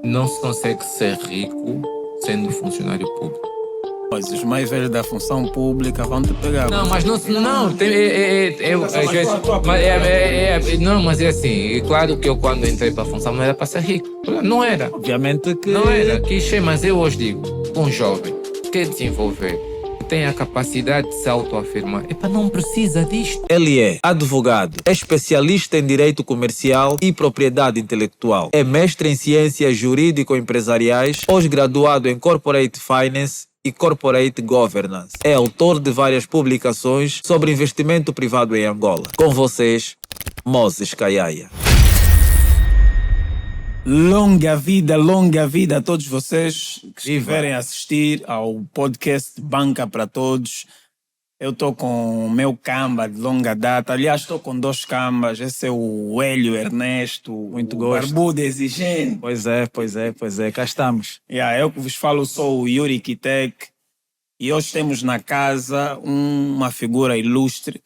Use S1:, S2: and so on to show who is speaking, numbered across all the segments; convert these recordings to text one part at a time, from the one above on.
S1: Não se consegue ser rico sendo funcionário público.
S2: Mas os mais velhos da função pública vão te pegar.
S1: Não, mas não, não, às vezes, não, mas é assim, é claro que eu quando entrei para a função não era para ser rico, não era,
S2: Obviamente que...
S1: não era, quis ser, mas eu hoje digo, um jovem que quer desenvolver, que tem a capacidade de se autoafirmar, não precisa disto.
S3: Ele é advogado, é especialista em direito comercial e propriedade intelectual, é mestre em ciências jurídico-empresariais, pós-graduado em Corporate Finance e Corporate Governance. É autor de várias publicações sobre investimento privado em Angola. Com vocês, Moses Kayaya.
S2: Longa vida a todos vocês que estiverem a assistir ao podcast Banca para Todos. Eu estou com o meu camba de longa data. Aliás, estou com dois cambas. Esse é o Hélio Ernesto,
S3: Muito
S2: o
S3: gosto.
S2: barbudo exigente.
S3: Pois é, cá estamos.
S2: Eu que vos falo sou o Yuri Kitek e hoje temos na casa uma figura ilustre,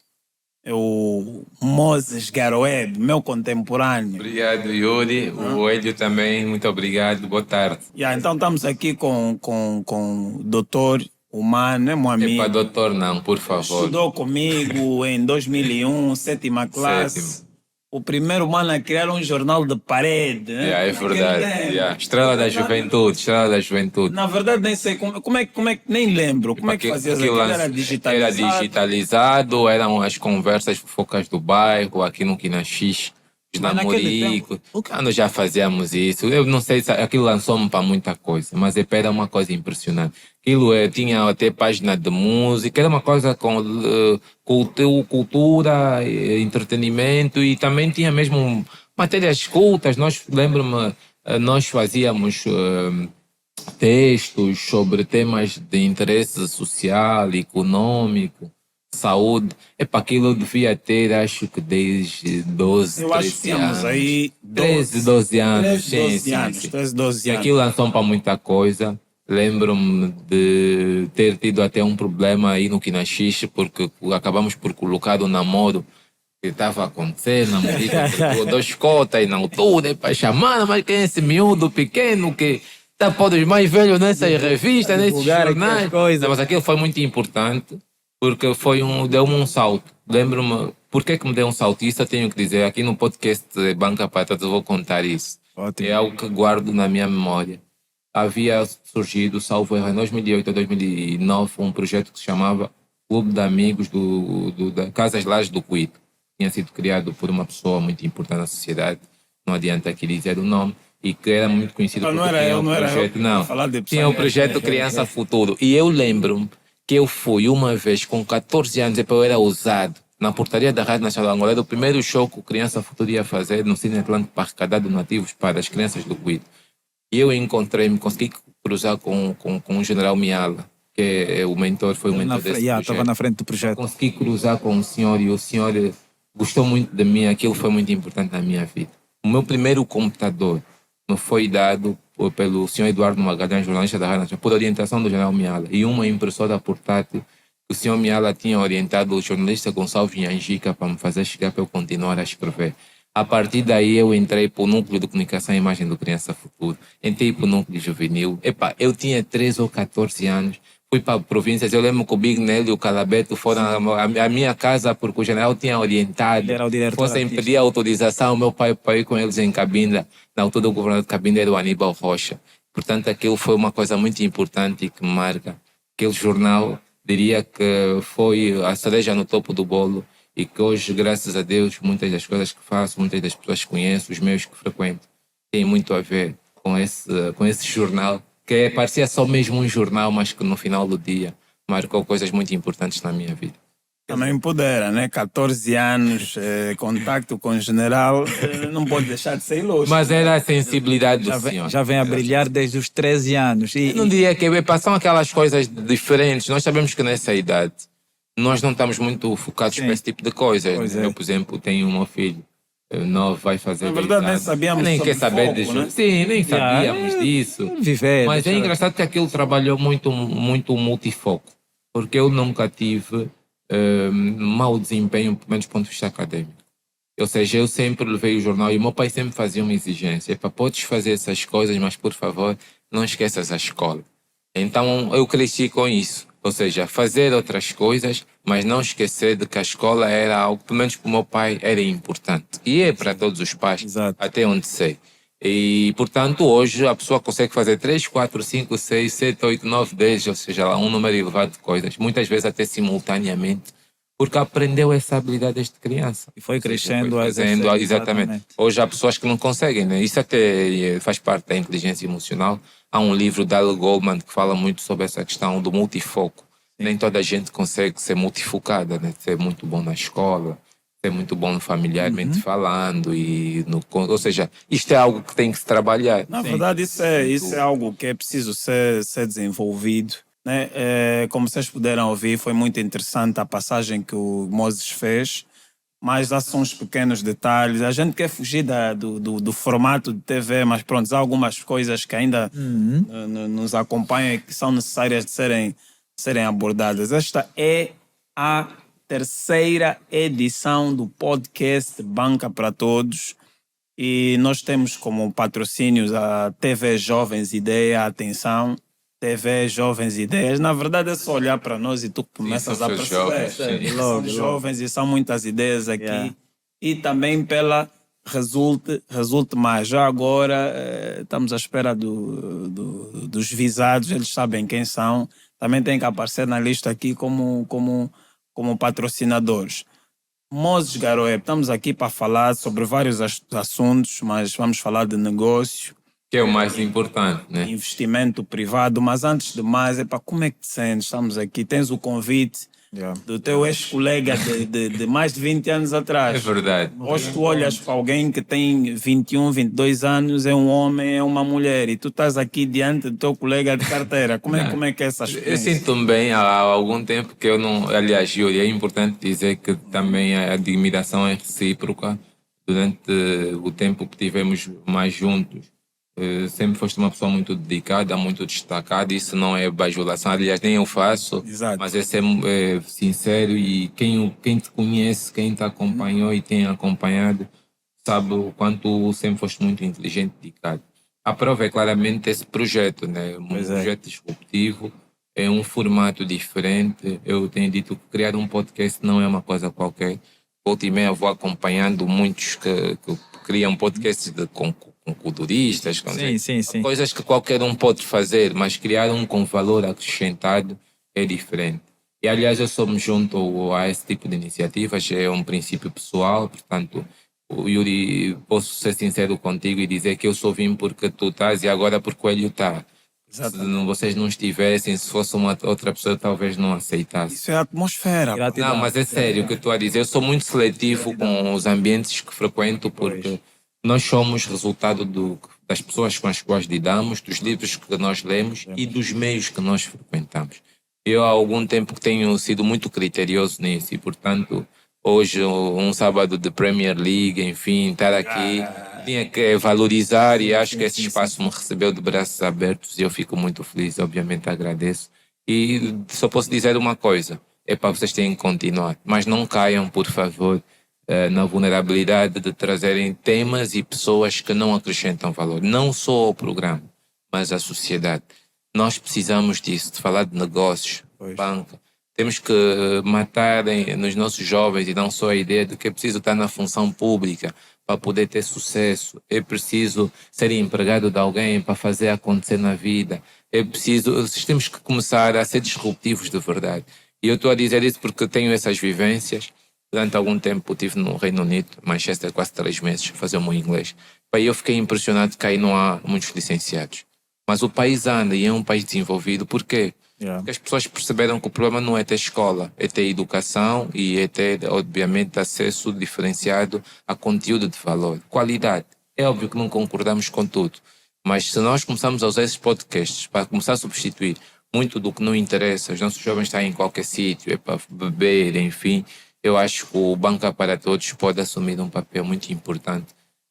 S2: é o Moses Garoeb, meu contemporâneo.
S1: Obrigado, Yuri, o Hélio também, muito obrigado, boa tarde.
S2: Então estamos aqui com o doutor Humano, é meu amigo.
S1: Doutor não, por favor.
S2: Estudou comigo em 2001, sétima classe.
S1: Sétimo.
S2: O primeiro mano a criar um jornal de parede. Né?
S1: É verdade. Estrela da Juventude.
S2: Na verdade, nem sei como é que nem lembro. Como é que fazias aquilo? Era digitalizado?
S1: Era digitalizado, eram as conversas fofocas do bairro, aqui no Quinaxis, os namoricos. Quando já fazíamos isso, eu não sei se aquilo lançou-me para muita coisa, mas era uma coisa impressionante. Aquilo tinha até página de música, era uma coisa com cultura, entretenimento e também tinha mesmo matérias cultas. Lembro-me, nós fazíamos textos sobre temas de interesse social, econômico, saúde. Aquilo devia ter, acho que desde 12,
S2: eu
S1: 13
S2: acho que tínhamos
S1: anos.
S2: aí
S1: 13, 12 anos.
S2: 13, 12
S1: E
S2: anos.
S1: aquilo lançou para muita coisa. Lembro-me de ter tido até um problema aí no Quinaxis, porque acabamos por colocar o namoro que estava acontecendo, namorico, dois cotas na altura, para chamar, mas quem é esse miúdo pequeno que está para os mais velhos nessas revistas, nesses jornais. Mas aquilo foi muito importante, porque deu-me um salto. Lembro-me, por que me deu um salto? Isso eu tenho que dizer, aqui no podcast Banca para Todos eu vou contar isso.
S3: Ótimo.
S1: É algo que guardo na minha memória. Havia surgido, salvo erro, em 2008 ou 2009, um projeto que se chamava Clube de Amigos da Casas Lajes do Cuito. Tinha sido criado por uma pessoa muito importante na sociedade, não adianta aqui dizer o nome, e que era muito conhecido por tinha o projeto Criança Futuro. E eu lembro-me que eu fui uma vez com 14 anos, eu era ousado, na portaria da Rádio Nacional de Angola, era o primeiro show que o Criança Futuro ia fazer no Cine Atlântico para arrecadar donativos para as crianças do Cuito. E eu consegui cruzar com o general Miala, que é o mentor, foi o mentor desse projeto.
S3: Estava na frente do projeto.
S1: Consegui cruzar com o senhor e o senhor gostou muito de mim, aquilo foi muito importante na minha vida. O meu primeiro computador me foi dado pelo senhor Eduardo Magalhães, jornalista da Rádio Nacional, por orientação do general Miala, e uma impressora portátil que o senhor Miala tinha orientado o jornalista Gonçalves Nhanjica para me fazer chegar para eu continuar a escrever. A partir daí eu entrei para o núcleo de comunicação e imagem do Criança Futuro. Entrei para o núcleo juvenil. Eu tinha 13 ou 14 anos. Fui para províncias. Eu lembro que o Big Nelly e o Calabeto foram à minha casa porque o general tinha orientado.
S3: Ele era o diretor.
S1: Fossem pedir autorização. Meu pai para ir com eles em Cabinda. Na altura do governador de Cabinda era o Aníbal Rocha. Portanto, aquilo foi uma coisa muito importante e que me marca. Aquele jornal, diria que foi a cereja no topo do bolo. E que hoje, graças a Deus, muitas das coisas que faço, muitas das pessoas que conheço, os meios que frequento, têm muito a ver com esse jornal, que parecia só mesmo um jornal, mas que no final do dia marcou coisas muito importantes na minha vida.
S2: Também empodera, né? 14 anos, contacto com o general, não pode deixar de ser ilustre.
S1: Mas era a sensibilidade do senhor.
S3: Já vem a brilhar desde os 13 anos.
S1: Eu não diria que são aquelas coisas diferentes. Nós sabemos que nessa idade nós não estamos muito focados para esse tipo de coisas. Eu, por exemplo, tenho um filho novo, vai fazer.
S2: Na verdade, nem sabíamos
S1: nem
S2: sobre
S1: quer saber
S2: foco,
S1: disso.
S2: né?
S1: Sim, nem sabíamos disso. Mas é engraçado que aquilo trabalhou muito multifoco, porque eu nunca tive mau desempenho, pelo menos do ponto de vista acadêmico. Ou seja, eu sempre levei o jornal e o meu pai sempre fazia uma exigência. Podes fazer essas coisas, mas por favor, não esqueças a escola. Então eu cresci com isso. Ou seja, fazer outras coisas, mas não esquecer de que a escola era algo, pelo menos para o meu pai, era importante. E é para todos os pais,
S2: Exato.
S1: até onde sei. E, portanto, hoje a pessoa consegue fazer 3, 4, 5, 6, 7, 8, 9, 10, ou seja, lá um número elevado de coisas, muitas vezes até simultaneamente, porque aprendeu essa habilidade desde criança.
S2: E foi
S1: Ou seja,
S2: crescendo
S1: foi
S2: a
S1: fazendo,
S2: exercer,
S1: exatamente.
S2: exatamente.
S1: Hoje há pessoas que não conseguem, né? Isso até faz parte da inteligência emocional. Há um livro da Al Goldman que fala muito sobre essa questão do multifoco. Nem toda a gente consegue ser multifocada, né? Ser muito bom na escola, ser muito bom familiarmente falando e ou seja, isto é algo que tem que se trabalhar.
S2: Na verdade, isso é algo que é preciso ser desenvolvido. Né? Como vocês puderam ouvir, foi muito interessante a passagem que o Moses fez, mas lá são os pequenos detalhes. A gente quer fugir do formato de TV, mas pronto, há algumas coisas que ainda nos acompanham e que são necessárias de serem abordadas. Esta é a terceira edição do podcast Banca para Todos e nós temos como patrocínios a TV Jovens Ideia, atenção, TV Jovens Ideias. Na verdade é só olhar para nós e tu começas a
S1: são
S2: perceber.
S1: jovens, sim.
S2: São jovens e são muitas ideias aqui.
S3: Yeah.
S2: E também pela Resulte Mais. Já agora estamos à espera dos visados, eles sabem quem são. Também tem que aparecer na lista aqui como patrocinadores. Moses Garoé, estamos aqui para falar sobre vários assuntos, mas vamos falar de negócio,
S1: Que é o mais importante, né?
S2: investimento privado, mas antes de mais, como é que te sentes? Estamos aqui, tens o convite do teu ex-colega de mais de 20 anos
S1: É
S2: atrás.
S1: verdade.
S2: Hoje tu olhas para alguém que tem 21, 22 anos, é um homem, é uma mulher, e tu estás aqui diante do teu colega de carteira. Como é que é essa
S1: Eu
S2: experiência?
S1: sinto-me bem há algum tempo que eu não. Aliás, Yuri, é importante dizer que também a admiração é recíproca. Durante o tempo que tivemos mais juntos, sempre foste uma pessoa muito dedicada, muito destacada. Isso não é bajulação, aliás, nem eu faço,
S2: Exato.
S1: mas é ser sincero. E quem te conhece, quem te acompanhou e tem acompanhado, sabe o quanto sempre foste muito inteligente e dedicado. A prova é claramente esse projeto, né? Um projeto disruptivo, é um formato diferente. Eu tenho dito que criar um podcast não é uma coisa qualquer. Volta e meia vou acompanhando muitos que criam podcasts com culturistas,
S3: Sim.
S1: coisas que qualquer um pode fazer, mas criar um com valor acrescentado é diferente. E aliás, eu sou-me junto a esse tipo de iniciativas, é um princípio pessoal, portanto, Yuri, posso ser sincero contigo e dizer que eu só vim porque tu estás e agora porque o Hélio está. Se vocês não estivessem, se fosse uma outra pessoa, talvez não aceitasse.
S2: Isso é a atmosfera.
S1: Não, mas é sério o que eu estou a dizer. Eu sou muito seletivo com os ambientes que frequento porque nós somos resultado das pessoas com as quais lidamos, dos livros que nós lemos e dos meios que nós frequentamos. Eu há algum tempo que tenho sido muito criterioso nisso e, portanto, hoje, um sábado de Premier League, enfim, estar aqui, tinha que valorizar e acho que esse espaço me recebeu de braços abertos e eu fico muito feliz, obviamente agradeço. E só posso dizer uma coisa, é para vocês terem que continuar, mas não caiam, por favor, na vulnerabilidade de trazerem temas e pessoas que não acrescentam valor, não só ao programa, mas à sociedade. Nós precisamos disso, de falar de negócios, banca. Temos que matar nos nossos jovens e não só a ideia de que é preciso estar na função pública para poder ter sucesso, é preciso ser empregado de alguém para fazer acontecer na vida, temos que começar a ser disruptivos de verdade. E eu estou a dizer isso porque tenho essas vivências. Durante algum tempo estive no Reino Unido, Manchester, quase 3 meses, a fazer o meu inglês. Aí eu fiquei impressionado que aí não há muitos licenciados. Mas o país anda e é um país desenvolvido. Por quê? Porque as pessoas perceberam que o problema não é ter escola, é ter educação e é ter, obviamente, acesso diferenciado a conteúdo de valor, qualidade. É óbvio que não concordamos com tudo, mas se nós começarmos a usar esses podcasts para começar a substituir muito do que não interessa, os nossos jovens estão em qualquer sítio, é para beber, enfim, eu acho que o Banca para Todos pode assumir um papel muito importante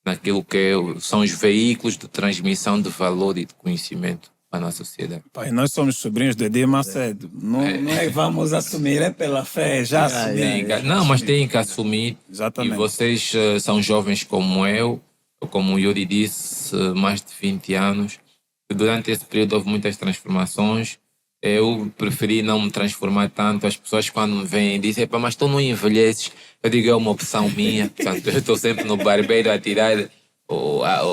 S1: naquilo que são os veículos de transmissão de valor e de conhecimento para a nossa sociedade.
S2: Pai, nós somos sobrinhos de Edir Macedo. Não é vamos assumir, é pela fé, já assumimos.
S1: Não, mas tem que assumir.
S2: Exatamente.
S1: E vocês são jovens como eu, como o Yuri disse, mais de 20 anos. Durante esse período houve muitas transformações. Eu preferi não me transformar tanto. As pessoas quando me vêm dizem, mas tu não envelheces. Eu digo, é uma opção minha. Portanto, eu estou sempre no barbeiro a tirar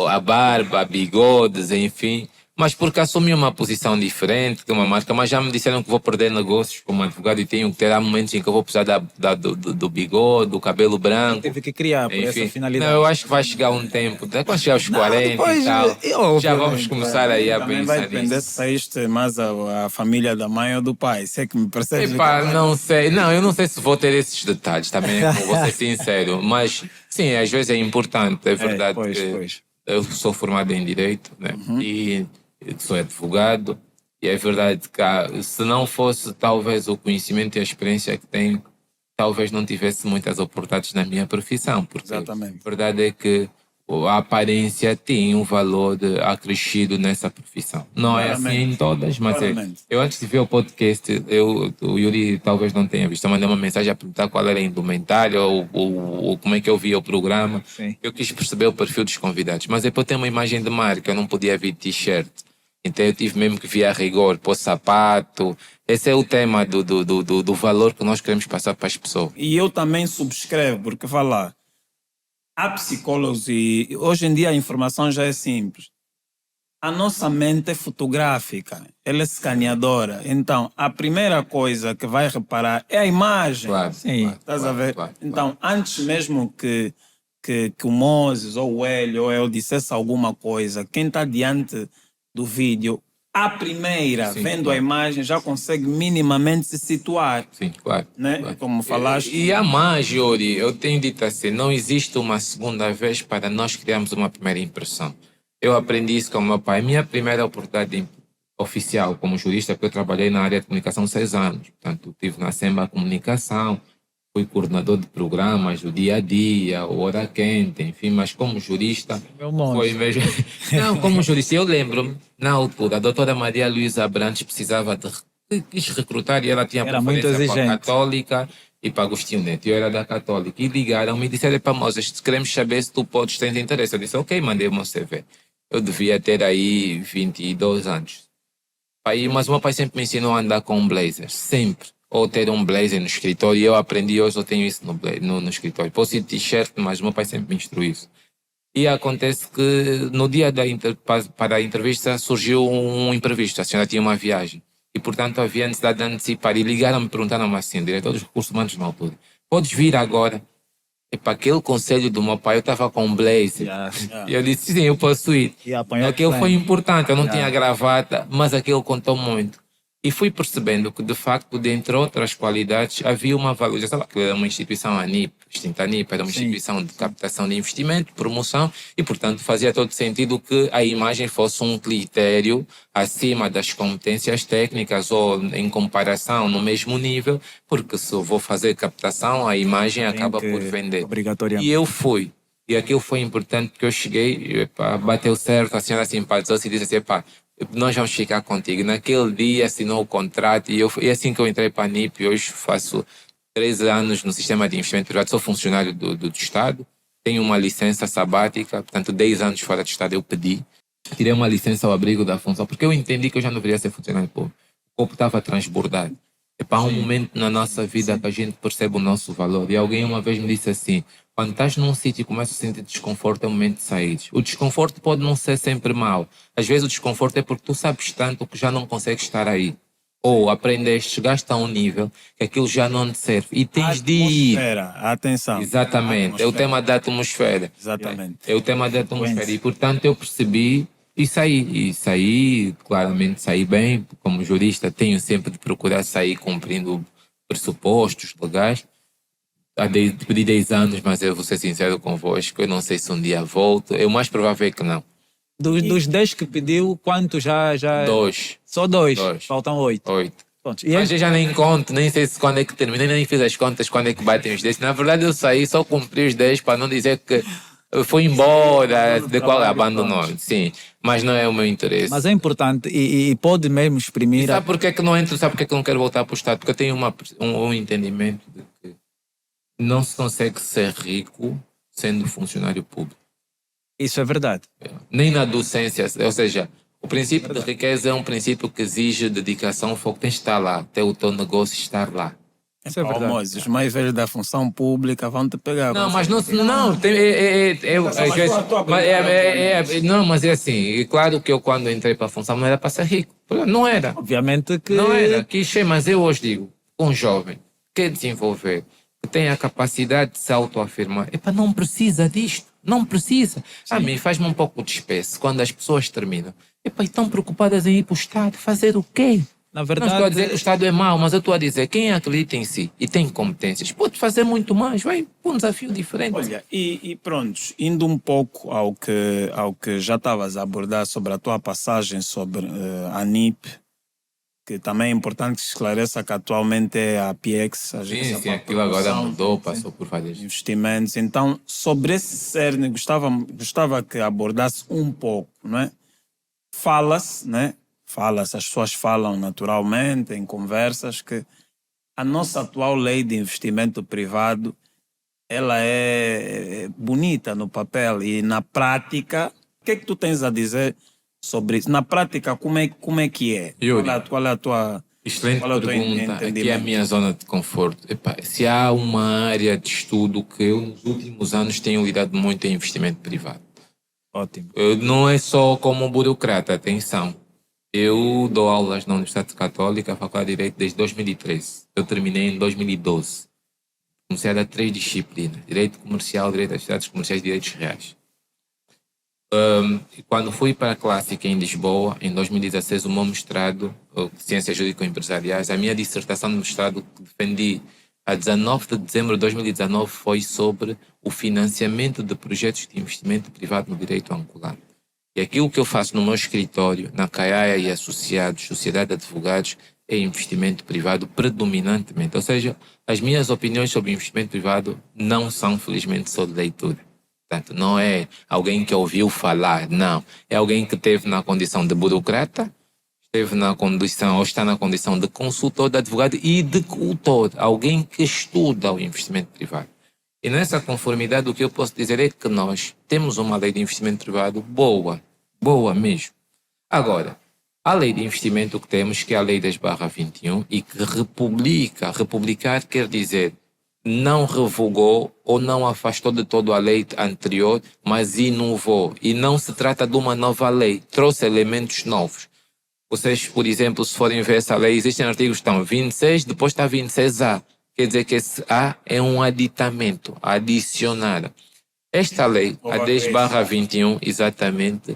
S1: a barba, bigodes, enfim. Mas porque assumi uma posição diferente de uma marca, mas já me disseram que vou perder negócios como advogado e tenho que ter há momentos em que eu vou precisar do bigode, do cabelo branco.
S3: Teve que criar por
S1: Enfim,
S3: essa finalidade.
S1: não, eu acho que vai chegar um tempo, quando chegar aos 40
S2: depois,
S1: e tal, já vamos
S2: obviamente,
S1: começar aí a
S2: também vai
S1: pensar
S2: depender
S1: nisso.
S2: se saíste mais a família da mãe ou do pai. Se é que me percebes.
S1: Epá, não sei, não, eu não sei se vou ter esses detalhes, também vou ser sincero, mas sim, às vezes é importante, é verdade
S3: pois.
S1: eu sou formado em Direito, né? E sou advogado, e é verdade que se não fosse talvez o conhecimento e a experiência que tenho, talvez não tivesse muitas oportunidades na minha profissão, porque
S2: Exatamente.
S1: a verdade é que a aparência tem um valor acrescido nessa profissão. Não é assim em todas, mas eu antes de ver o podcast, o Yuri talvez não tenha visto, eu mandei uma mensagem a perguntar qual era a indumentária ou como é que eu via o programa.
S3: Sim.
S1: Eu quis perceber o perfil dos convidados, mas depois tem uma imagem de marca, eu não podia vir t-shirt. Então eu tive mesmo que vir a rigor, pôr sapato. Esse é o tema do valor que nós queremos passar para as pessoas.
S2: E eu também subscrevo, porque falar. Há psicólogos e hoje em dia a informação já é simples. A nossa mente é fotográfica, ela é escaneadora. Então, a primeira coisa que vai reparar é a imagem.
S1: Claro,
S3: Sim.
S1: claro,
S2: Estás
S1: claro,
S2: a ver?
S1: claro,
S2: Então, antes mesmo que o Moses ou o Hélio ou eu dissesse alguma coisa, quem está diante do vídeo, a primeira,
S1: Sim,
S2: vendo
S1: claro.
S2: a imagem, já consegue minimamente se situar.
S1: Sim, claro.
S2: Né?
S1: Claro.
S2: Como falaste.
S1: E a mais, Yuri, eu tenho dito assim, não existe uma segunda vez para nós criarmos uma primeira impressão. Eu aprendi isso com o meu pai. Minha primeira oportunidade oficial como jurista, porque eu trabalhei na área de comunicação 6 anos. Portanto, estive na SEMBA Comunicação, fui coordenador de programas, o Dia a Dia, o Hora Quente, enfim, mas como jurista,
S3: Meu monstro.
S1: foi mesmo... Não, como jurista, eu lembro-me, na altura, a doutora Maria Luísa Abrantes precisava quis recrutar e ela tinha
S3: Era muito
S1: preferência para a
S3: exigente.
S1: Católica e para Agostinho Neto. Eu era da Católica. E ligaram-me e disseram, para Moses, queremos saber se tu podes ter interesse. Eu disse, ok, mandei o meu CV. Eu devia ter aí 22 anos. Aí, mas o meu pai sempre me ensinou a andar com um blazer, sempre. Ou ter um blazer no escritório. E eu aprendi, hoje eu tenho isso no escritório. Posso ir de t-shirt, mas o meu pai sempre me instruiu isso. E acontece que no dia para a entrevista surgiu um imprevisto. A senhora tinha uma viagem. E, portanto, havia necessidade de antecipar. E ligaram-me, perguntaram-me assim, diretor dos recursos humanos na altura, podes vir agora? E para aquele conselho do meu pai, eu estava com um blazer. E eu disse, sim, eu posso ir.
S3: E apanhou
S1: Aquilo foi
S3: flame.
S1: importante, eu não tinha gravata, mas aquilo contou muito. E fui percebendo que, de facto, dentre outras qualidades, havia uma valorização. Aquilo era uma instituição ANIP, extinta ANIP, era uma instituição de captação de investimento, promoção, e, portanto, fazia todo sentido que a imagem fosse um critério acima das competências técnicas ou em comparação no mesmo nível, porque se eu vou fazer captação, a imagem acaba por vender.
S3: Obrigatoriamente.
S1: E eu fui. E aquilo foi importante porque eu cheguei, epá, bateu certo, a senhora simpatizou-se e disse assim, epá, nós vamos ficar contigo. Naquele dia assinou o contrato e assim que eu entrei para a NIP, hoje faço 13 anos no sistema de investimento privado, sou funcionário do Estado, tenho uma licença sabática, portanto 10 anos fora do Estado eu pedi, tirei uma licença ao abrigo da função, porque eu entendi que eu já não deveria ser funcionário público. O corpo estava transbordado. Há um momento na nossa vida que a gente percebe o nosso valor. E alguém uma vez me disse assim, quando estás num sítio e começas a sentir desconforto, é o momento de sair. O desconforto pode não ser sempre mau. Às vezes o desconforto é porque tu sabes tanto que já não consegues estar aí. Ou aprendeste, chegaste a um nível que aquilo já não te serve. E tens de ir.
S2: Atenção.
S1: Exatamente. É o tema da atmosfera.
S2: Exatamente.
S1: É o tema da atmosfera. E, portanto, eu percebi e saí. E saí, claramente saí bem. Como jurista, tenho sempre de procurar sair cumprindo pressupostos legais. Pedi 10 anos, mas eu vou ser sincero convosco, eu não sei se um dia volto. É o mais provável é que não.
S3: Dos 10 que pediu, quantos já?
S1: 2.
S3: Só 2.
S1: Dois.
S3: Faltam 8.
S1: 8.
S3: E
S1: Mas eu já nem conto, nem sei se quando é que terminei, nem fiz as contas quando é que batem os 10. Na verdade, eu saí, só cumpri os 10 para não dizer que foi embora, de qual abandonou, sim, mas não é o meu interesse.
S3: Mas é importante e pode mesmo exprimir...
S1: E sabe porquê que não entro, sabe porquê que eu não quero voltar para o Estado? Porque eu tenho um entendimento de que não se consegue ser rico sendo funcionário público.
S3: Isso é verdade.
S1: Nem na docência, ou seja, o princípio de riqueza é um princípio que exige dedicação, foco, tens de estar lá, até o teu negócio estar lá.
S3: Isso é verdade.
S2: Moisés, os mais velhos da função pública vão te pegar.
S1: Não, mas não, não, mas é assim, é claro que eu quando entrei para a função não era para ser rico, não era.
S3: Obviamente que...
S1: Não era, mas eu hoje digo, um jovem que quer desenvolver, que tem a capacidade de se autoafirmar, não precisa disto, não precisa. A mim faz-me um pouco de espécie quando as pessoas terminam. Estão preocupadas em ir para o Estado, fazer o quê?
S3: Na verdade...
S1: Não estou a dizer que o Estado é mau, mas eu estou a dizer, quem acredita em si e tem competências, pode fazer muito mais, vai para um desafio diferente.
S2: Olha, e pronto, indo um pouco ao que já estavas a abordar sobre a tua passagem sobre a NIP, que também é importante que se esclareça que atualmente é a PX, a Agência
S1: Sim, aquilo agora mudou, passou por várias
S2: investimentos. Então, sobre esse cerne, gostava que abordasse um pouco, não é? Fala-se, né? Fala-se, as pessoas falam naturalmente em conversas que a nossa atual lei de investimento privado ela é bonita no papel e na prática, o que é que tu tens a dizer sobre isso? Na prática, como é que é?
S1: Yuri,
S2: Qual é a tua...
S1: excelente pergunta. Aqui é a minha zona de conforto. Se há uma área de estudo que eu nos últimos anos tenho lidado muito em investimento privado.
S3: Ótimo.
S1: Não é só como burocrata, atenção. Eu dou aulas na Universidade Católica, Faculdade de Direito, desde 2013. Eu terminei em 2012. Comecei a dar 3 disciplinas: Direito Comercial, Direito às Atividades Comerciais e Direitos Reais. Quando fui para a Clássica em Lisboa, em 2016, o meu mestrado, Ciências Jurídico-Empresariais, a minha dissertação de mestrado que defendi a 19 de dezembro de 2019 foi sobre o financiamento de projetos de investimento privado no direito angolano. E aquilo que eu faço no meu escritório, na CAIA e Associados, Sociedade de Advogados, é investimento privado predominantemente. Ou seja, as minhas opiniões sobre investimento privado não são, felizmente, só de leitura. Portanto, não é alguém que ouviu falar, não. É alguém que esteve na condição de burocrata, esteve na condição, ou está na condição de consultor, de advogado e de cultor. Alguém que estuda o investimento privado. E nessa conformidade, o que eu posso dizer é que nós temos uma lei de investimento privado boa mesmo. Agora, a lei de investimento que temos, que é a lei 10/21, e que republicar quer dizer não revogou ou não afastou de todo a lei anterior, mas inovou. E não se trata de uma nova lei, trouxe elementos novos. Vocês, por exemplo, se forem ver essa lei, existem artigos que estão 26, depois está 26A. Quer dizer que esse A é um aditamento, adicionado. Esta lei, a 10/21, exatamente,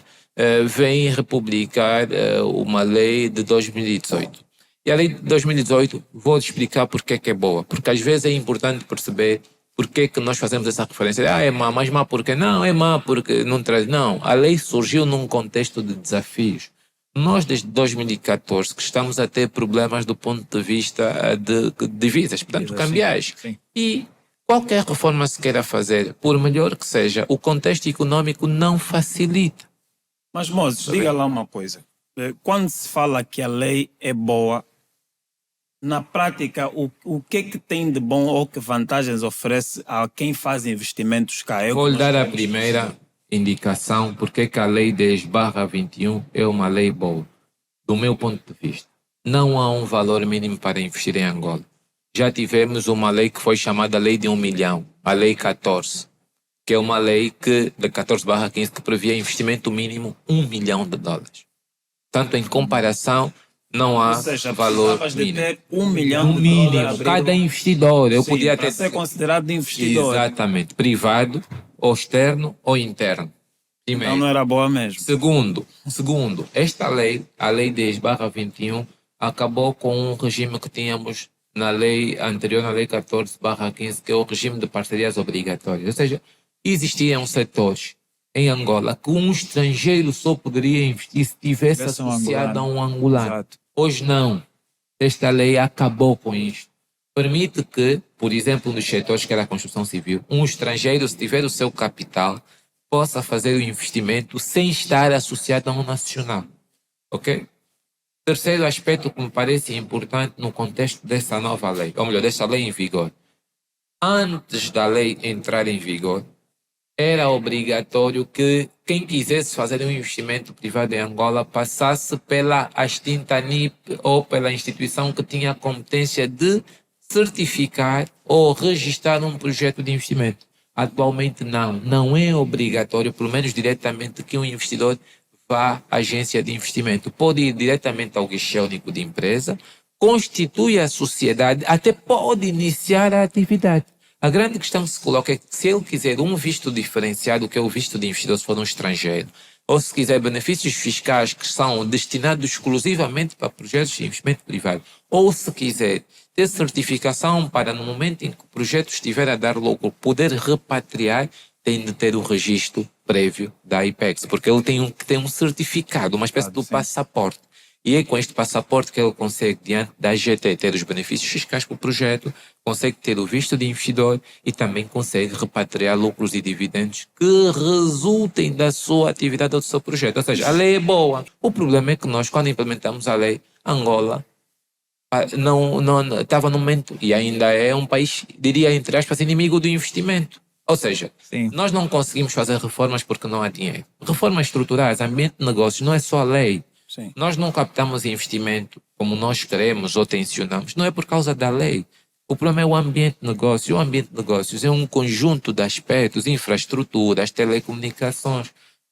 S1: vem republicar uma lei de 2018. E a lei de 2018, vou explicar porque é boa. Porque às vezes é importante perceber porque que nós fazemos essa referência. É má, mas má porque não, é má porque não traz. Não, a lei surgiu num contexto de desafios. Nós, desde 2014, que estamos a ter problemas do ponto de vista de divisas, portanto, cambiais.
S3: Sim.
S1: E qualquer reforma se queira fazer, por melhor que seja, o contexto econômico não facilita.
S2: Mas, Moses, diga lá uma coisa. Quando se fala que a lei é boa, na prática, o que é que tem de bom ou que vantagens oferece a quem faz investimentos cá?
S1: Vou lhe dar a primeira indicação porque que a lei 10/21 é uma lei boa. Do meu ponto de vista, não há um valor mínimo para investir em Angola. Já tivemos uma lei que foi chamada Lei de 1 milhão, a Lei 14, que é uma lei de 14/15 que previa investimento mínimo $1 milhão. Tanto em comparação, não há
S2: Ou seja,
S1: valor
S2: de
S1: mínimo.
S2: ter $1 milhão
S1: Cada investidor. Eu podia ter
S2: para ser considerado investidor.
S1: Exatamente. Privado, ou externo, ou interno.
S2: Então não era boa mesmo.
S1: Segundo, esta lei, a Lei 10/21, acabou com um regime que tínhamos na lei anterior, na Lei 14/15, que é o regime de parcerias obrigatórias. Ou seja, existiam setores em Angola que um estrangeiro só poderia investir se tivesse associado a um angolano.
S3: Exato.
S1: Hoje não. Esta lei acabou com isto. Permite que, por exemplo, nos setores que era a construção civil, um estrangeiro, se tiver o seu capital, possa fazer o investimento sem estar associado a um nacional. Ok? Terceiro aspecto que me parece importante no contexto dessa nova lei, ou melhor, dessa lei em vigor. Antes da lei entrar em vigor, era obrigatório que quem quisesse fazer um investimento privado em Angola passasse pela extinta NIP ou pela instituição que tinha a competência de certificar ou registrar um projeto de investimento. Atualmente não é obrigatório, pelo menos diretamente, que um investidor vá à agência de investimento. Pode ir diretamente ao guichê único de empresa, constitui a sociedade, até pode iniciar a atividade. A grande questão que se coloca é que se ele quiser um visto diferenciado, que é o visto de investidor se for um estrangeiro, ou se quiser benefícios fiscais que são destinados exclusivamente para projetos de investimento privado, ou se quiser ter certificação para no momento em que o projeto estiver a dar lucro, poder repatriar, tem de ter o registro prévio da IPEX, porque ele tem que ter um certificado, uma espécie de passaporte. E é com este passaporte que ele consegue, diante da AGT, ter os benefícios fiscais para o projeto, consegue ter o visto de investidor e também consegue repatriar lucros e dividendos que resultem da sua atividade ou do seu projeto. Ou seja, a lei é boa. O problema é que nós, quando implementamos a lei, Angola não estava no momento, e ainda é um país, diria entre aspas, inimigo do investimento. Ou seja, nós não conseguimos fazer reformas porque não há dinheiro. Reformas estruturais, ambiente de negócios, não é só a lei.
S2: Sim.
S1: Nós não captamos investimento como nós queremos ou tensionamos. Não é por causa da lei. O problema é o ambiente de negócio. O ambiente de negócios é um conjunto de aspectos, infraestruturas, telecomunicações.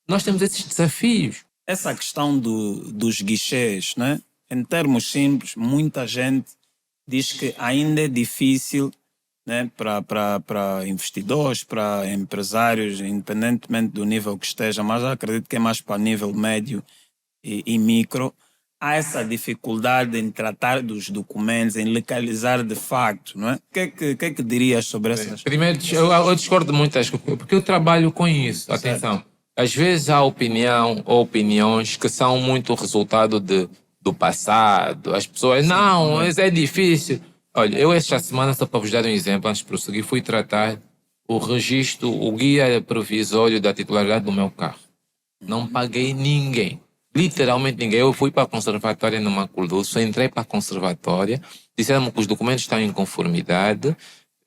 S1: Nós temos esses desafios.
S2: Essa questão dos guichês, né? Em termos simples, muita gente diz que ainda é difícil, né, para investidores, para empresários, independentemente do nível que esteja, mas eu acredito que é mais para nível médio e micro, há essa dificuldade em tratar dos documentos, em legalizar de facto, não é? O que é que dirias sobre essas?
S1: Primeiro, eu discordo muito, porque eu trabalho com isso. Atenção, às vezes há opinião ou opiniões que são muito resultado do passado. As pessoas, não, isso é difícil. Olha, eu esta semana, só para vos dar um exemplo, antes de prosseguir, fui tratar o registro, o guia provisório da titularidade do meu carro. Não paguei ninguém. Literalmente ninguém. Eu fui para a conservatória no Maculdul, só entrei para a conservatória, disseram-me que os documentos estão em conformidade,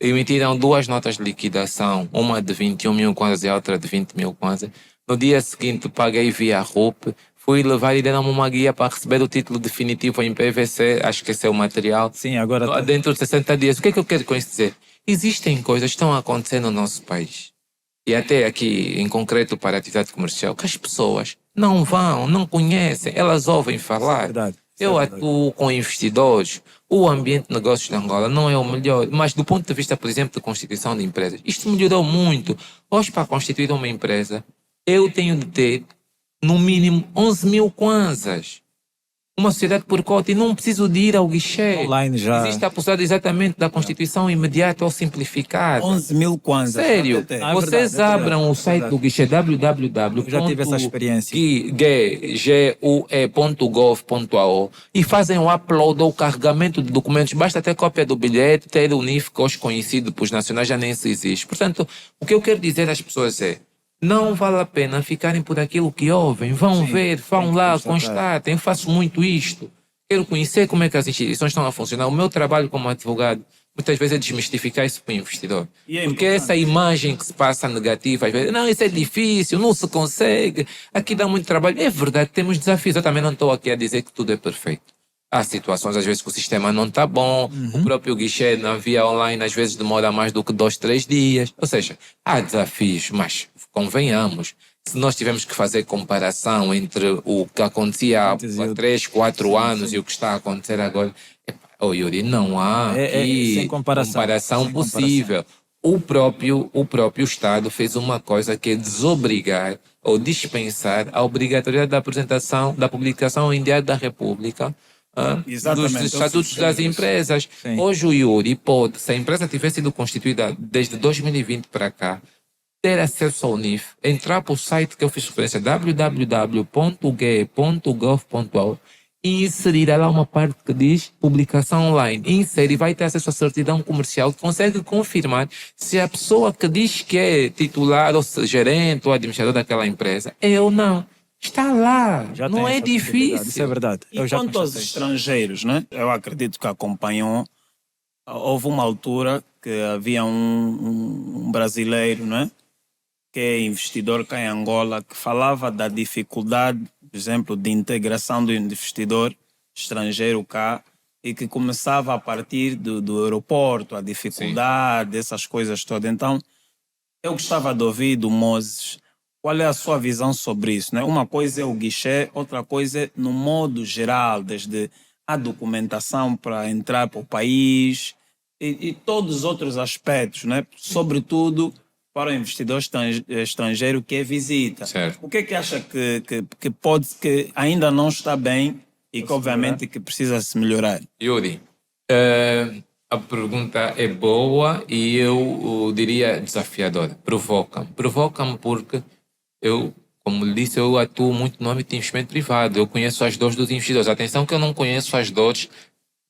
S1: emitiram 2 notas de liquidação, uma de 21 mil kwanzas e a outra de 20 mil kwanzas. No dia seguinte paguei via RUP, fui levar e deram-me uma guia para receber o título definitivo em PVC, acho que esse é o material.
S2: Sim, agora
S1: dentro de 60 dias. O que é que eu quero com isso dizer? Existem coisas que estão a acontecer no nosso país, e até aqui em concreto para a atividade comercial, que as pessoas não vão, não conhecem, elas ouvem falar.
S2: Verdade.
S1: Eu atuo com investidores, o ambiente de negócios de Angola não é o melhor, mas do ponto de vista, por exemplo, de constituição de empresas, isto melhorou muito. Hoje, para constituir uma empresa, eu tenho de ter, no mínimo, 11 mil kwanzas. Uma sociedade por cota, e não preciso de ir ao guichê.
S2: Online já.
S1: Existe a possibilidade exatamente da constituição imediata ou simplificada.
S2: 11 mil kwanzas.
S1: Sério, vocês abram o site do guichê www.
S2: Já tive essa experiência.
S1: gue.gov.au e fazem o upload ou o carregamento de documentos. Basta ter cópia do bilhete, ter o NIF, que hoje conhecido para os nacionais já nem isso existe. Portanto, o que eu quero dizer às pessoas é: não vale a pena ficarem por aquilo que ouvem. Vão ver, vão lá, constatem. Eu faço muito isto. Quero conhecer como é que as instituições estão a funcionar. O meu trabalho como advogado, muitas vezes, é desmistificar isso para o investidor. Porque essa imagem que se passa negativa, às vezes, não, isso é difícil, não se consegue, aqui dá muito trabalho. É verdade, temos desafios. Eu também não estou aqui a dizer que tudo é perfeito. Há situações, às vezes, que o sistema não está bom, o próprio guichê na via online, às vezes, demora mais do que 2, 3 dias. Ou seja, há desafios, mas convenhamos, se nós tivermos que fazer comparação entre o que acontecia há 3, 4 anos e o que está a acontecer agora, Yuri, não há aqui comparação possível. O próprio Estado fez uma coisa que é desobrigar ou dispensar a obrigatoriedade da apresentação, da publicação em Diário da República, dos estatutos das empresas.
S2: Sim.
S1: Hoje o Yuri pode, se a empresa tivesse sido constituída desde 2020 para cá, ter acesso ao NIF, entrar para o site que eu fiz referência, www.gue.gov.au, e inserirá lá uma parte que diz publicação online. Insere e vai ter acesso à certidão comercial que consegue confirmar se a pessoa que diz que é titular ou gerente ou administrador daquela empresa é ou não. Está lá,
S3: Já
S1: não
S3: tem
S1: é
S3: essa possibilidade,
S1: difícil.
S3: isso é verdade.
S2: E
S3: Eu já
S2: quanto aos
S3: constatei.
S2: estrangeiros, né? Eu acredito que acompanhou. Houve uma altura que havia um brasileiro, né? Que é investidor cá em Angola, que falava da dificuldade, por exemplo, de integração do investidor estrangeiro cá e que começava a partir do aeroporto, a dificuldade, essas coisas todas. Então, eu gostava de ouvir do Moses qual é a sua visão sobre isso, né? Uma coisa é o guichê, outra coisa é no modo geral, desde a documentação para entrar para o país e todos os outros aspectos, né? Sobretudo para o investidor estrangeiro que visita.
S1: Certo.
S2: O que é que acha que ainda não está bem e que obviamente que precisa se melhorar?
S1: Yuri, a pergunta é boa e eu diria desafiadora. Provoca-me. Provoca-me porque eu, como lhe disse, eu atuo muito no âmbito de investimento privado. Eu conheço as dores dos investidores. Atenção que eu não conheço as dores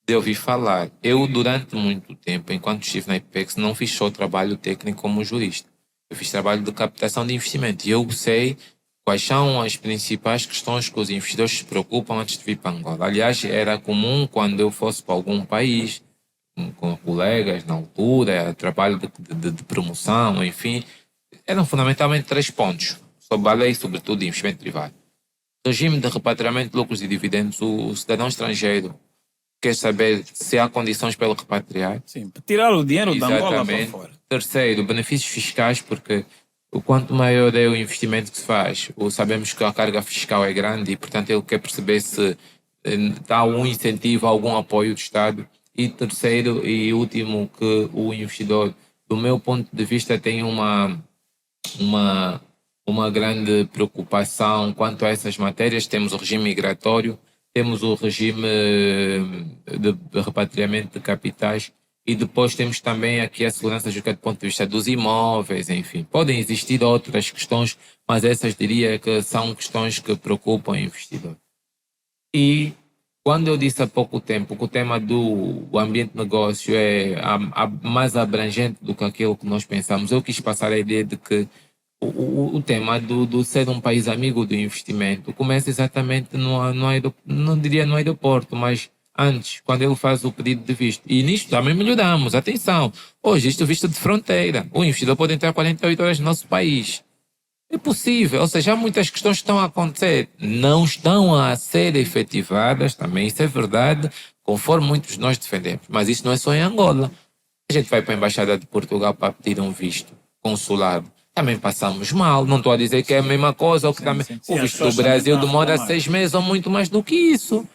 S1: de ouvir falar. Eu, durante muito tempo, enquanto estive na IPEX, não fiz só trabalho técnico como jurista. Eu fiz trabalho de captação de investimento. E eu sei quais são as principais questões que os investidores se preocupam antes de vir para Angola. Aliás, era comum quando eu fosse para algum país, com colegas na altura, trabalho de promoção, enfim, eram fundamentalmente 3 pontos sobre a lei, sobretudo de investimento privado. Regime de repatriamento de lucros e dividendos. O cidadão estrangeiro quer saber se há condições para ele repatriar.
S2: Sim, para tirar o dinheiro da Angola para
S1: Exatamente.
S2: fora.
S1: Terceiro, benefícios fiscais, porque o quanto maior é o investimento que se faz, sabemos que a carga fiscal é grande e, portanto, ele quer perceber se dá algum incentivo, algum apoio do Estado. E terceiro e último, que o investidor, do meu ponto de vista, tem uma grande preocupação quanto a essas matérias. Temos o regime migratório, temos o regime de repatriamento de capitais e depois temos também aqui a segurança jurídica do ponto de vista dos imóveis, enfim. Podem existir outras questões, mas essas diria que são questões que preocupam o investidor. E quando eu disse há pouco tempo que o tema do ambiente de negócio é mais abrangente do que aquilo que nós pensamos, eu quis passar a ideia de que o tema do ser um país amigo do investimento começa exatamente não diria no aeroporto, mas antes, quando ele faz o pedido de visto. E nisto também melhoramos. Atenção, hoje isto é visto de fronteira. O investidor pode entrar 48 horas no nosso país. É possível, ou seja, há muitas questões que estão a acontecer. Não estão a ser efetivadas, também isso é verdade, conforme muitos de nós defendemos. Mas isso não é só em Angola. A gente vai para a Embaixada de Portugal para pedir um visto consulado. Também passamos mal, não estou a dizer que é a mesma coisa, ou que também o visto do Brasil demora 6 meses ou muito mais do que isso.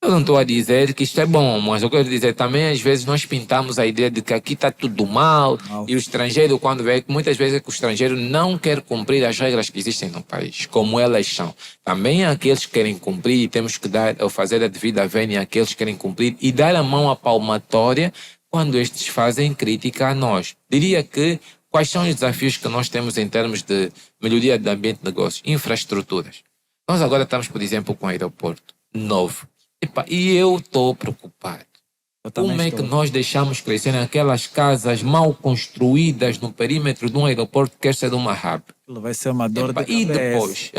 S1: Eu não estou a dizer que isto é bom, mas eu quero dizer também, às vezes nós pintamos a ideia de que aqui está tudo mal, e o estrangeiro, quando vê, muitas vezes é que o estrangeiro não quer cumprir as regras que existem no país, como elas são. Também há aqueles que querem cumprir e temos que fazer a devida vênia àqueles que querem cumprir e dar a mão à palmatória quando estes fazem crítica a nós. Diria que quais são os desafios que nós temos em termos de melhoria do ambiente de negócios? Infraestruturas. Nós agora estamos, por exemplo, com um aeroporto novo. E eu estou preocupado. Como é que nós deixamos crescer aquelas casas mal construídas no perímetro de um aeroporto que quer ser uma hub?
S3: Vai ser uma dor de cabeça.
S1: E depois,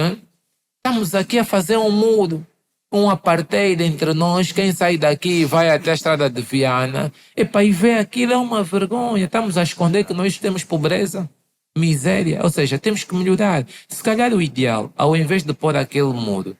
S1: estamos aqui a fazer um muro, um apartheid entre nós. Quem sai daqui vai até a estrada de Viana e vê aquilo, é uma vergonha. Estamos a esconder que nós temos pobreza, miséria. Ou seja, temos que melhorar. Se calhar o ideal, ao invés de pôr aquele muro,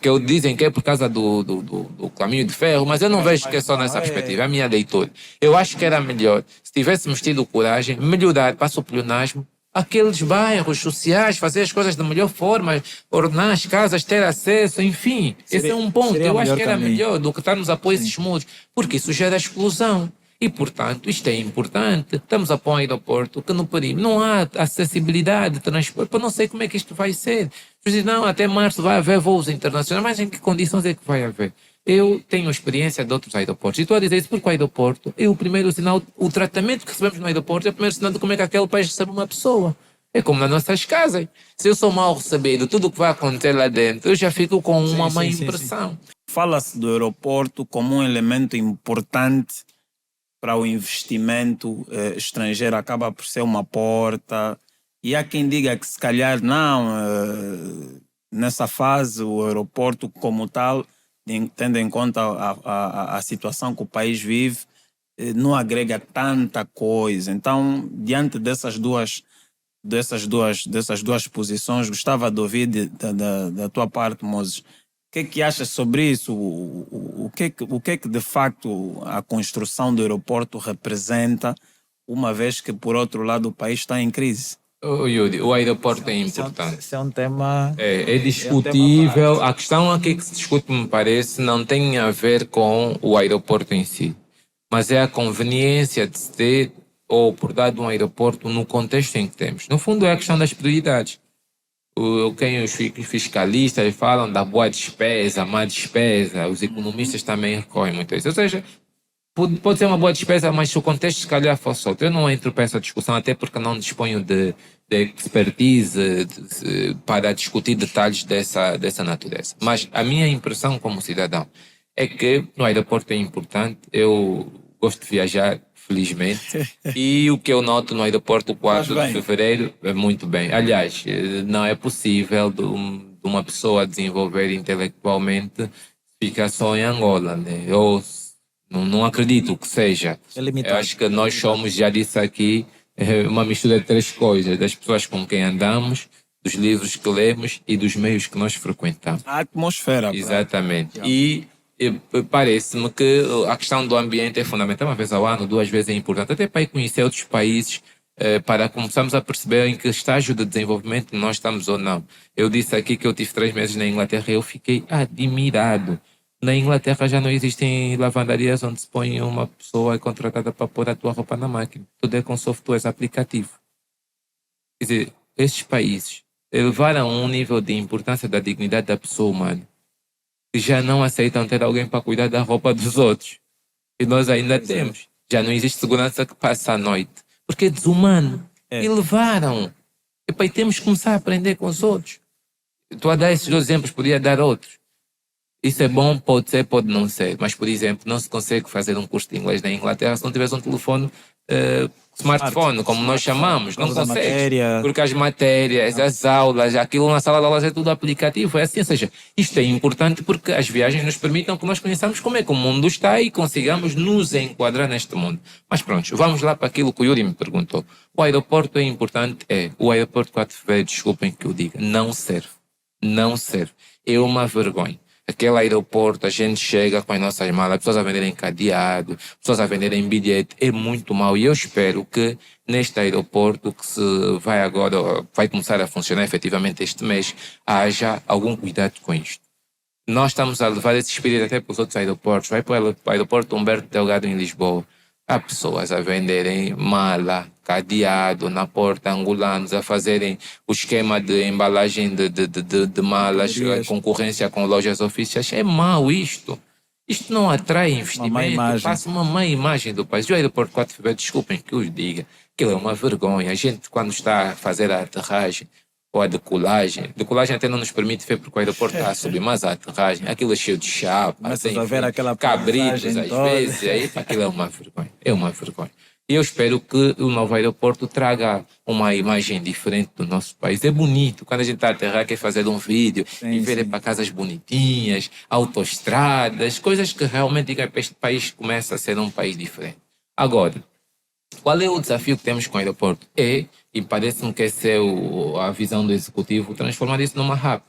S1: que dizem que é por causa do caminho de ferro, mas eu não vejo que é só nessa perspectiva, é a minha leitura. Eu acho que era melhor, se tivéssemos tido coragem, melhorar para o pleonasmo aqueles bairros sociais, fazer as coisas da melhor forma, ordenar as casas, ter acesso, enfim. Esse é um ponto. Eu acho que era melhor do que estarmos a pôr esses muros, porque isso gera exclusão. E, portanto, isto é importante. Estamos a pôr um aeroporto que no perímetro não há acessibilidade de transporte. Eu não sei como é que isto vai ser. Dizem, não, até março vai haver voos internacionais. Mas em que condições é que vai haver? Eu tenho experiência de outros aeroportos. E estou a dizer isso porque o aeroporto é o primeiro sinal, o tratamento que recebemos no aeroporto é o primeiro sinal de como é que aquele país recebe uma pessoa. É como nas nossas casas. Se eu sou mal recebido, tudo o que vai acontecer lá dentro, eu já fico com uma má impressão.
S2: fala-se do aeroporto como um elemento importante para o investimento estrangeiro, acaba por ser uma porta. E há quem diga que se calhar não, nessa fase o aeroporto como tal, tendo em conta a situação que o país vive, não agrega tanta coisa. Então, diante dessas duas posições, gostava de ouvir da tua parte, Moses. O que é que achas sobre isso? O que é que de facto a construção do aeroporto representa, uma vez que, por outro lado, o país está em crise?
S1: Yuri, o aeroporto é importante.
S3: Esse é um tema...
S1: É discutível. A questão aqui que se discute, me parece, não tem a ver com o aeroporto em si, mas é a conveniência de se ter ou por dado um aeroporto no contexto em que temos. No fundo, é a questão das prioridades. Quem os fiscalistas falam da boa despesa, má despesa, os economistas também recorrem muito a isso. Ou seja, pode ser uma boa despesa, mas se o contexto se calhar fosse outro. Eu não entro para essa discussão, até porque não disponho de expertise para discutir detalhes dessa natureza. Mas a minha impressão como cidadão é que no aeroporto é importante. Eu gosto de viajar, felizmente, e o que eu noto no aeroporto 4 de fevereiro é muito bem. Aliás, não é possível de uma pessoa desenvolver intelectualmente ficar só em Angola, né? Eu não acredito que seja.
S3: É limitado.
S1: Eu acho que nós somos, já disse aqui, uma mistura de três coisas: das pessoas com quem andamos, dos livros que lemos e dos meios que nós frequentamos.
S2: A atmosfera.
S1: Exatamente. E parece-me que a questão do ambiente é fundamental. Uma vez ao ano, 2 vezes é importante, até para ir conhecer outros países, para começarmos a perceber em que estágio de desenvolvimento nós estamos ou não. Eu disse aqui que eu tive 3 meses na Inglaterra e eu fiquei admirado. Na Inglaterra já não existem lavandarias onde se põe uma pessoa contratada para pôr a tua roupa na máquina. Tudo é com softwares aplicativos. Quer dizer, estes países elevaram um nível de importância da dignidade da pessoa humana que já não aceitam ter alguém para cuidar da roupa dos outros. E nós ainda temos. Já não existe segurança que passa a noite. Porque é desumano. E levaram. E temos que começar a aprender com os outros. Estou a dar esses 2 exemplos, podia dar outros. Isso é bom, pode ser, pode não ser. Mas, por exemplo, não se consegue fazer um curso de inglês na Inglaterra se não tivesse um telefone smartphone, como nós chamamos. Não consegue. Porque as matérias, as aulas, aquilo na sala de aulas é tudo aplicativo. É assim, ou seja, isto é importante porque as viagens nos permitem que nós conheçamos como é que o mundo está e consigamos nos enquadrar neste mundo. Mas pronto, vamos lá para aquilo que o Yuri me perguntou. O aeroporto é importante? É. O aeroporto 4 de fevereiro, desculpem que eu diga, não serve. Não serve. É uma vergonha. Aquele aeroporto, a gente chega com as nossas malas, pessoas a venderem cadeado, pessoas a venderem bilhete, é muito mau. E eu espero que neste aeroporto, que se vai agora, vai começar a funcionar efetivamente este mês, haja algum cuidado com isto. Nós estamos a levar esse espírito até para os outros aeroportos. Vai para o aeroporto Humberto Delgado em Lisboa. Há pessoas a venderem mala, cadeado na porta, angolanos a fazerem o esquema de embalagem de malas, concorrência com lojas oficiais. É mau isto. Isto não atrai investimento, passa uma má imagem do país. E o aeroporto 4 de fevereiro, desculpem que os diga, aquilo é uma vergonha. A gente, quando está a fazer a aterragem ou a decolagem até não nos permite ver porque o aeroporto está a subir, mas a aterragem, aquilo é cheio de chapas, cabritos às vezes, aí, aquilo é uma vergonha. É uma vergonha. E eu espero que o novo aeroporto traga uma imagem diferente do nosso país. É bonito. Quando a gente está a aterrar, quer fazer um vídeo e ver para casas bonitinhas, autoestradas, coisas que realmente digam que este país começa a ser um país diferente. Agora, qual é o desafio que temos com o aeroporto? E parece-me que essa é a visão do executivo, transformar isso numa hub.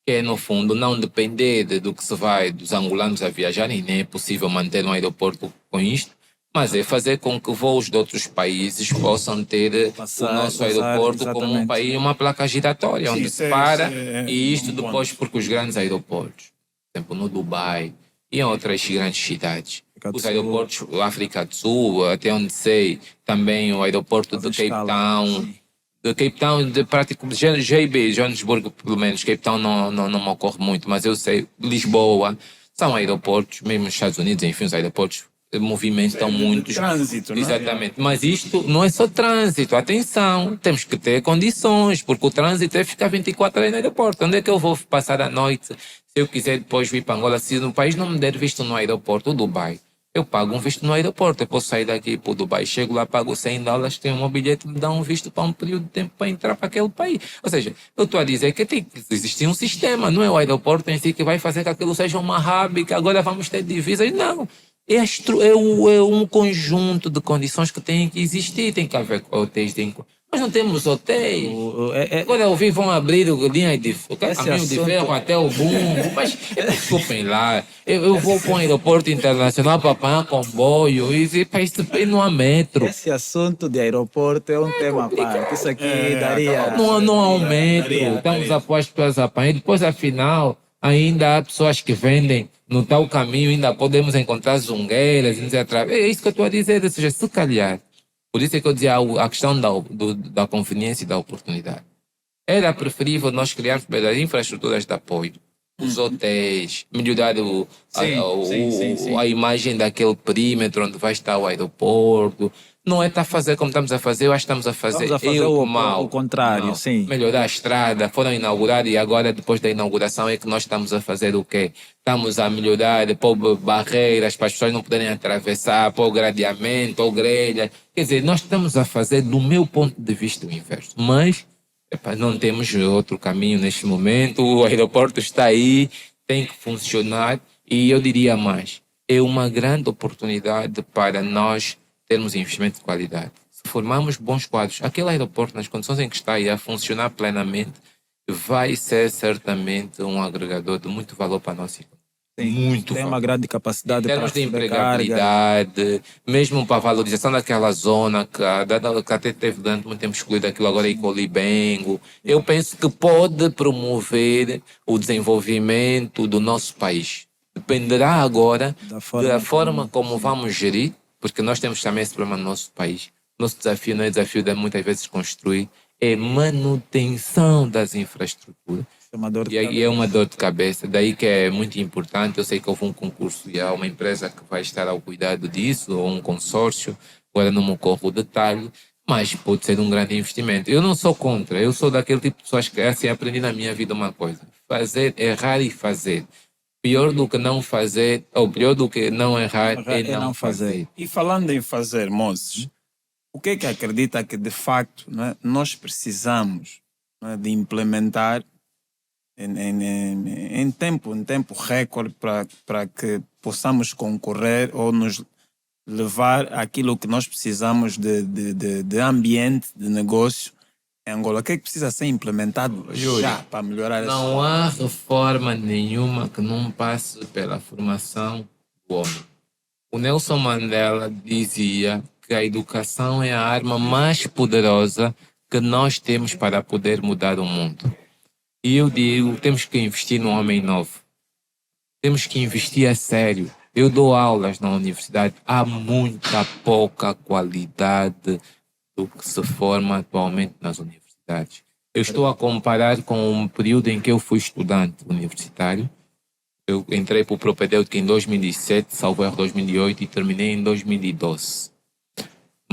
S1: Que é, no fundo, não depender do que se vai dos angolanos a viajarem, nem é possível manter um aeroporto com isto, mas é fazer com que voos de outros países possam ter o nosso aeroporto como um país, uma placa giratória, onde se para, e isto depois porque os grandes aeroportos, por exemplo, no Dubai e em outras grandes cidades, os aeroportos da África do Sul, até onde sei, também o aeroporto de Cape Town, de prático, JB, Johannesburgo, pelo menos, Cape Town não me ocorre muito, mas eu sei, Lisboa, são aeroportos, mesmo nos Estados Unidos, enfim, os aeroportos movimentam muitos.
S2: Trânsito, não é?
S1: Exatamente. Mas isto não é só trânsito. Atenção, temos que ter condições, porque o trânsito é ficar 24 horas no aeroporto. Onde é que eu vou passar a noite se eu quiser depois vir para Angola? Se no país não me der visto no aeroporto, o Dubai, eu pago um visto no aeroporto. Eu posso sair daqui para o Dubai, chego lá, pago $100, tenho um bilhete, me dá um visto para um período de tempo para entrar para aquele país. Ou seja, eu estou a dizer que tem que existir um sistema, não é o aeroporto em si que vai fazer que aquilo seja uma hub, que agora vamos ter divisas. Não. É um conjunto de condições que tem que existir. Tem que haver hotéis, nós não temos hotéis. Agora eu vi, vão abrir o linha de caminho de ferro até o Bumbo. Mas desculpem lá, eu vou para um aeroporto internacional para apanhar comboio e para isso não há metro.
S3: Esse assunto de aeroporto é um tema à parte. Isso aqui daria...
S1: Não há um metro. Estamos a pôr as pessoas a apanhar. Depois, afinal, ainda há pessoas que vendem no tal caminho, ainda podemos encontrar zungueiras. É isso que eu estou a dizer. Ou seja, se calhar, por isso é que eu dizia a questão da conveniência e da oportunidade. Era preferível nós criarmos as infraestruturas de apoio, os hotéis, melhorar a imagem daquele perímetro onde vai estar o aeroporto. Não é estar a fazer como estamos a fazer, eu acho que estamos a fazer
S3: o contrário,
S1: mal.
S3: sim.
S1: Melhorar a estrada, foram inaugurar e agora, depois da inauguração, é que nós estamos a fazer o quê? Estamos a melhorar, pôr barreiras para as pessoas não poderem atravessar, pôr gradeamento, ou grelha. Quer dizer, nós estamos a fazer, do meu ponto de vista, o inverso. Mas não temos outro caminho neste momento, o aeroporto está aí, tem que funcionar e eu diria mais, é uma grande oportunidade para nós termos investimento de qualidade. Se formarmos bons quadros, aquele aeroporto, nas condições em que está aí a funcionar plenamente, vai ser certamente um agregador de muito valor para a nossa economia. Muito
S3: tem
S1: valor.
S3: uma grande capacidade
S1: em termos
S3: para
S1: de
S3: receber
S1: empregabilidade, mesmo para a valorização daquela zona que até teve durante muito tempo excluído aquilo, agora é Icolibengo. Eu penso que pode promover o desenvolvimento do nosso país. Dependerá agora da forma como vamos gerir, porque nós temos também esse problema no nosso país. Nosso desafio não é desafio de muitas vezes construir, é manutenção das infraestruturas. E é uma dor de cabeça, daí que é muito importante. Eu sei que houve um concurso e há uma empresa que vai estar ao cuidado disso, ou um consórcio, agora não me ocorre o detalhe, mas pode ser um grande investimento. Eu não sou contra, eu sou daquele tipo de pessoas que assim aprendi na minha vida uma coisa: fazer, errar e fazer. Pior do que não fazer, ou pior do que não errar é não fazer.
S2: E falando em fazer, Moses, o que é que acredita que de facto, né, nós precisamos, né, de implementar em tempo recorde para que possamos concorrer ou nos levar aquilo que nós precisamos de ambiente, de negócio em Angola? O que é que precisa ser implementado já para melhorar isso?
S1: Não há reforma nenhuma que não passe pela formação do homem. O Nelson Mandela dizia que a educação é a arma mais poderosa que nós temos para poder mudar o mundo. E eu digo, temos que investir no homem novo. Temos que investir a sério. Eu dou aulas na universidade. Há muita pouca qualidade do que se forma atualmente nas universidades. Eu estou a comparar com um período em que eu fui estudante universitário. Eu entrei para o propedêutico em 2007, salvo erro 2008 e terminei em 2012.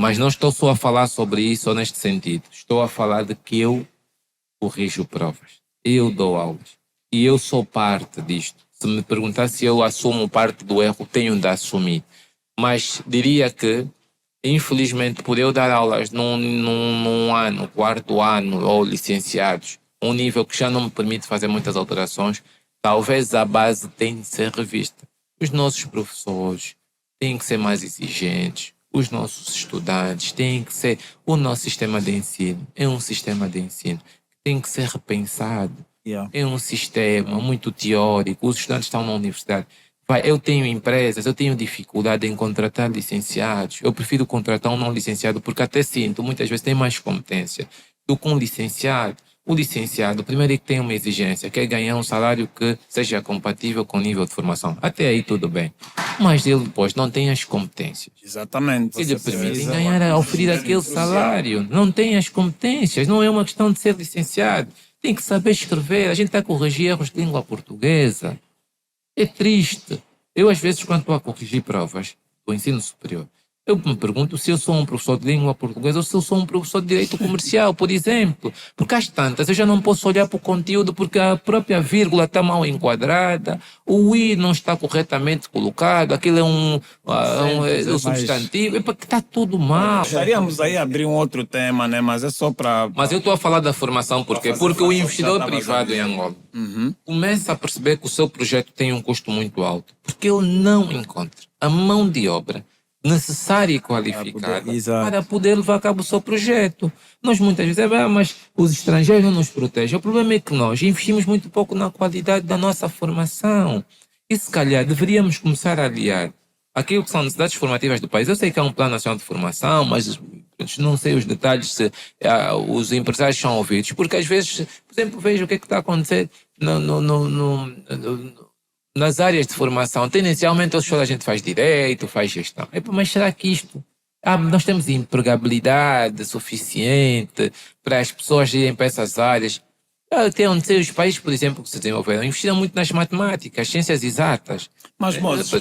S1: Mas não estou só a falar sobre isso ou neste sentido. Estou a falar de que eu corrijo provas. Eu dou aulas. E eu sou parte disto. Se me perguntar se eu assumo parte do erro, tenho de assumir. Mas diria que, infelizmente, por eu dar aulas num ano, quarto ano, ou licenciados, um nível que já não me permite fazer muitas alterações, talvez a base tenha de ser revista. Os nossos professores têm que ser mais exigentes. Os nossos estudantes têm que ser... O nosso sistema de ensino é um sistema de ensino tem que ser repensado. É um sistema muito teórico. Os estudantes estão na universidade. Eu tenho empresas, eu tenho dificuldade em contratar licenciados. Eu prefiro contratar um não licenciado porque até sinto, muitas vezes tem mais competência do que um licenciado. O licenciado, primeiro é que tem uma exigência, que é ganhar um salário que seja compatível com o nível de formação. Até aí tudo bem. Mas ele depois não tem as competências.
S2: Exatamente.
S1: Que lhe permitem ganhar, oferir aquele salário. Não tem as competências. Não é uma questão de ser licenciado. Tem que saber escrever. A gente está a corrigir erros de língua portuguesa. É triste. Eu, às vezes, quando estou a corrigir provas, do ensino superior. Eu me pergunto se eu sou um professor de língua portuguesa ou se eu sou um professor de direito comercial, por exemplo. Porque às tantas eu já não posso olhar para o conteúdo porque a própria vírgula está mal enquadrada, o i não está corretamente colocado, aquilo é um substantivo, está tudo mal.
S2: Estaríamos aí a abrir um outro tema, né? Mas é só para...
S1: Mas eu estou a falar da formação porque o investidor privado em Angola começa a perceber que o seu projeto tem um custo muito alto, porque ele não encontra a mão de obra necessária e qualificada para poder levar a cabo o seu projeto. Nós muitas vezes, mas os estrangeiros não nos protegem. O problema é que nós investimos muito pouco na qualidade da nossa formação. E se calhar deveríamos começar a aliar aquilo que são necessidades formativas do país. Eu sei que há um plano nacional de formação, mas não sei os detalhes se os empresários são ouvidos. Porque às vezes, por exemplo, vejo o que é que está a acontecer nas áreas de formação. Tendencialmente, a gente faz direito, faz gestão. Mas será que isto... nós temos empregabilidade suficiente para as pessoas irem para essas áreas? Tem onde ser os países, por exemplo, que se desenvolveram, investiram muito nas matemáticas, ciências exatas.
S2: Mas,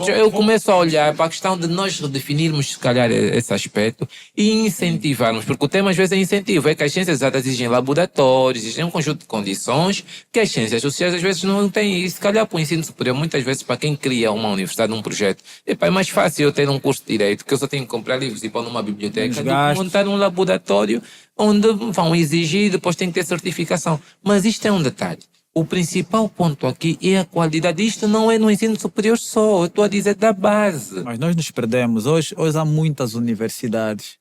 S1: eu começo a olhar para a questão de nós redefinirmos, se calhar, esse aspecto e incentivarmos, porque o tema às vezes é incentivo, é que as ciências exatas exigem laboratórios, exigem um conjunto de condições que as ciências sociais às vezes não têm. E se calhar para o ensino superior, muitas vezes para quem cria uma universidade, um projeto, é mais fácil eu ter um curso de direito, que eu só tenho que comprar livros e pôr numa biblioteca, do que montar um laboratório onde vão exigir e depois tem que ter certificação. Mas isto é um detalhe. O principal ponto aqui é a qualidade. Isto não é no ensino superior só, eu estou a dizer da base.
S3: Mas nós nos perdemos. Hoje há muitas universidades.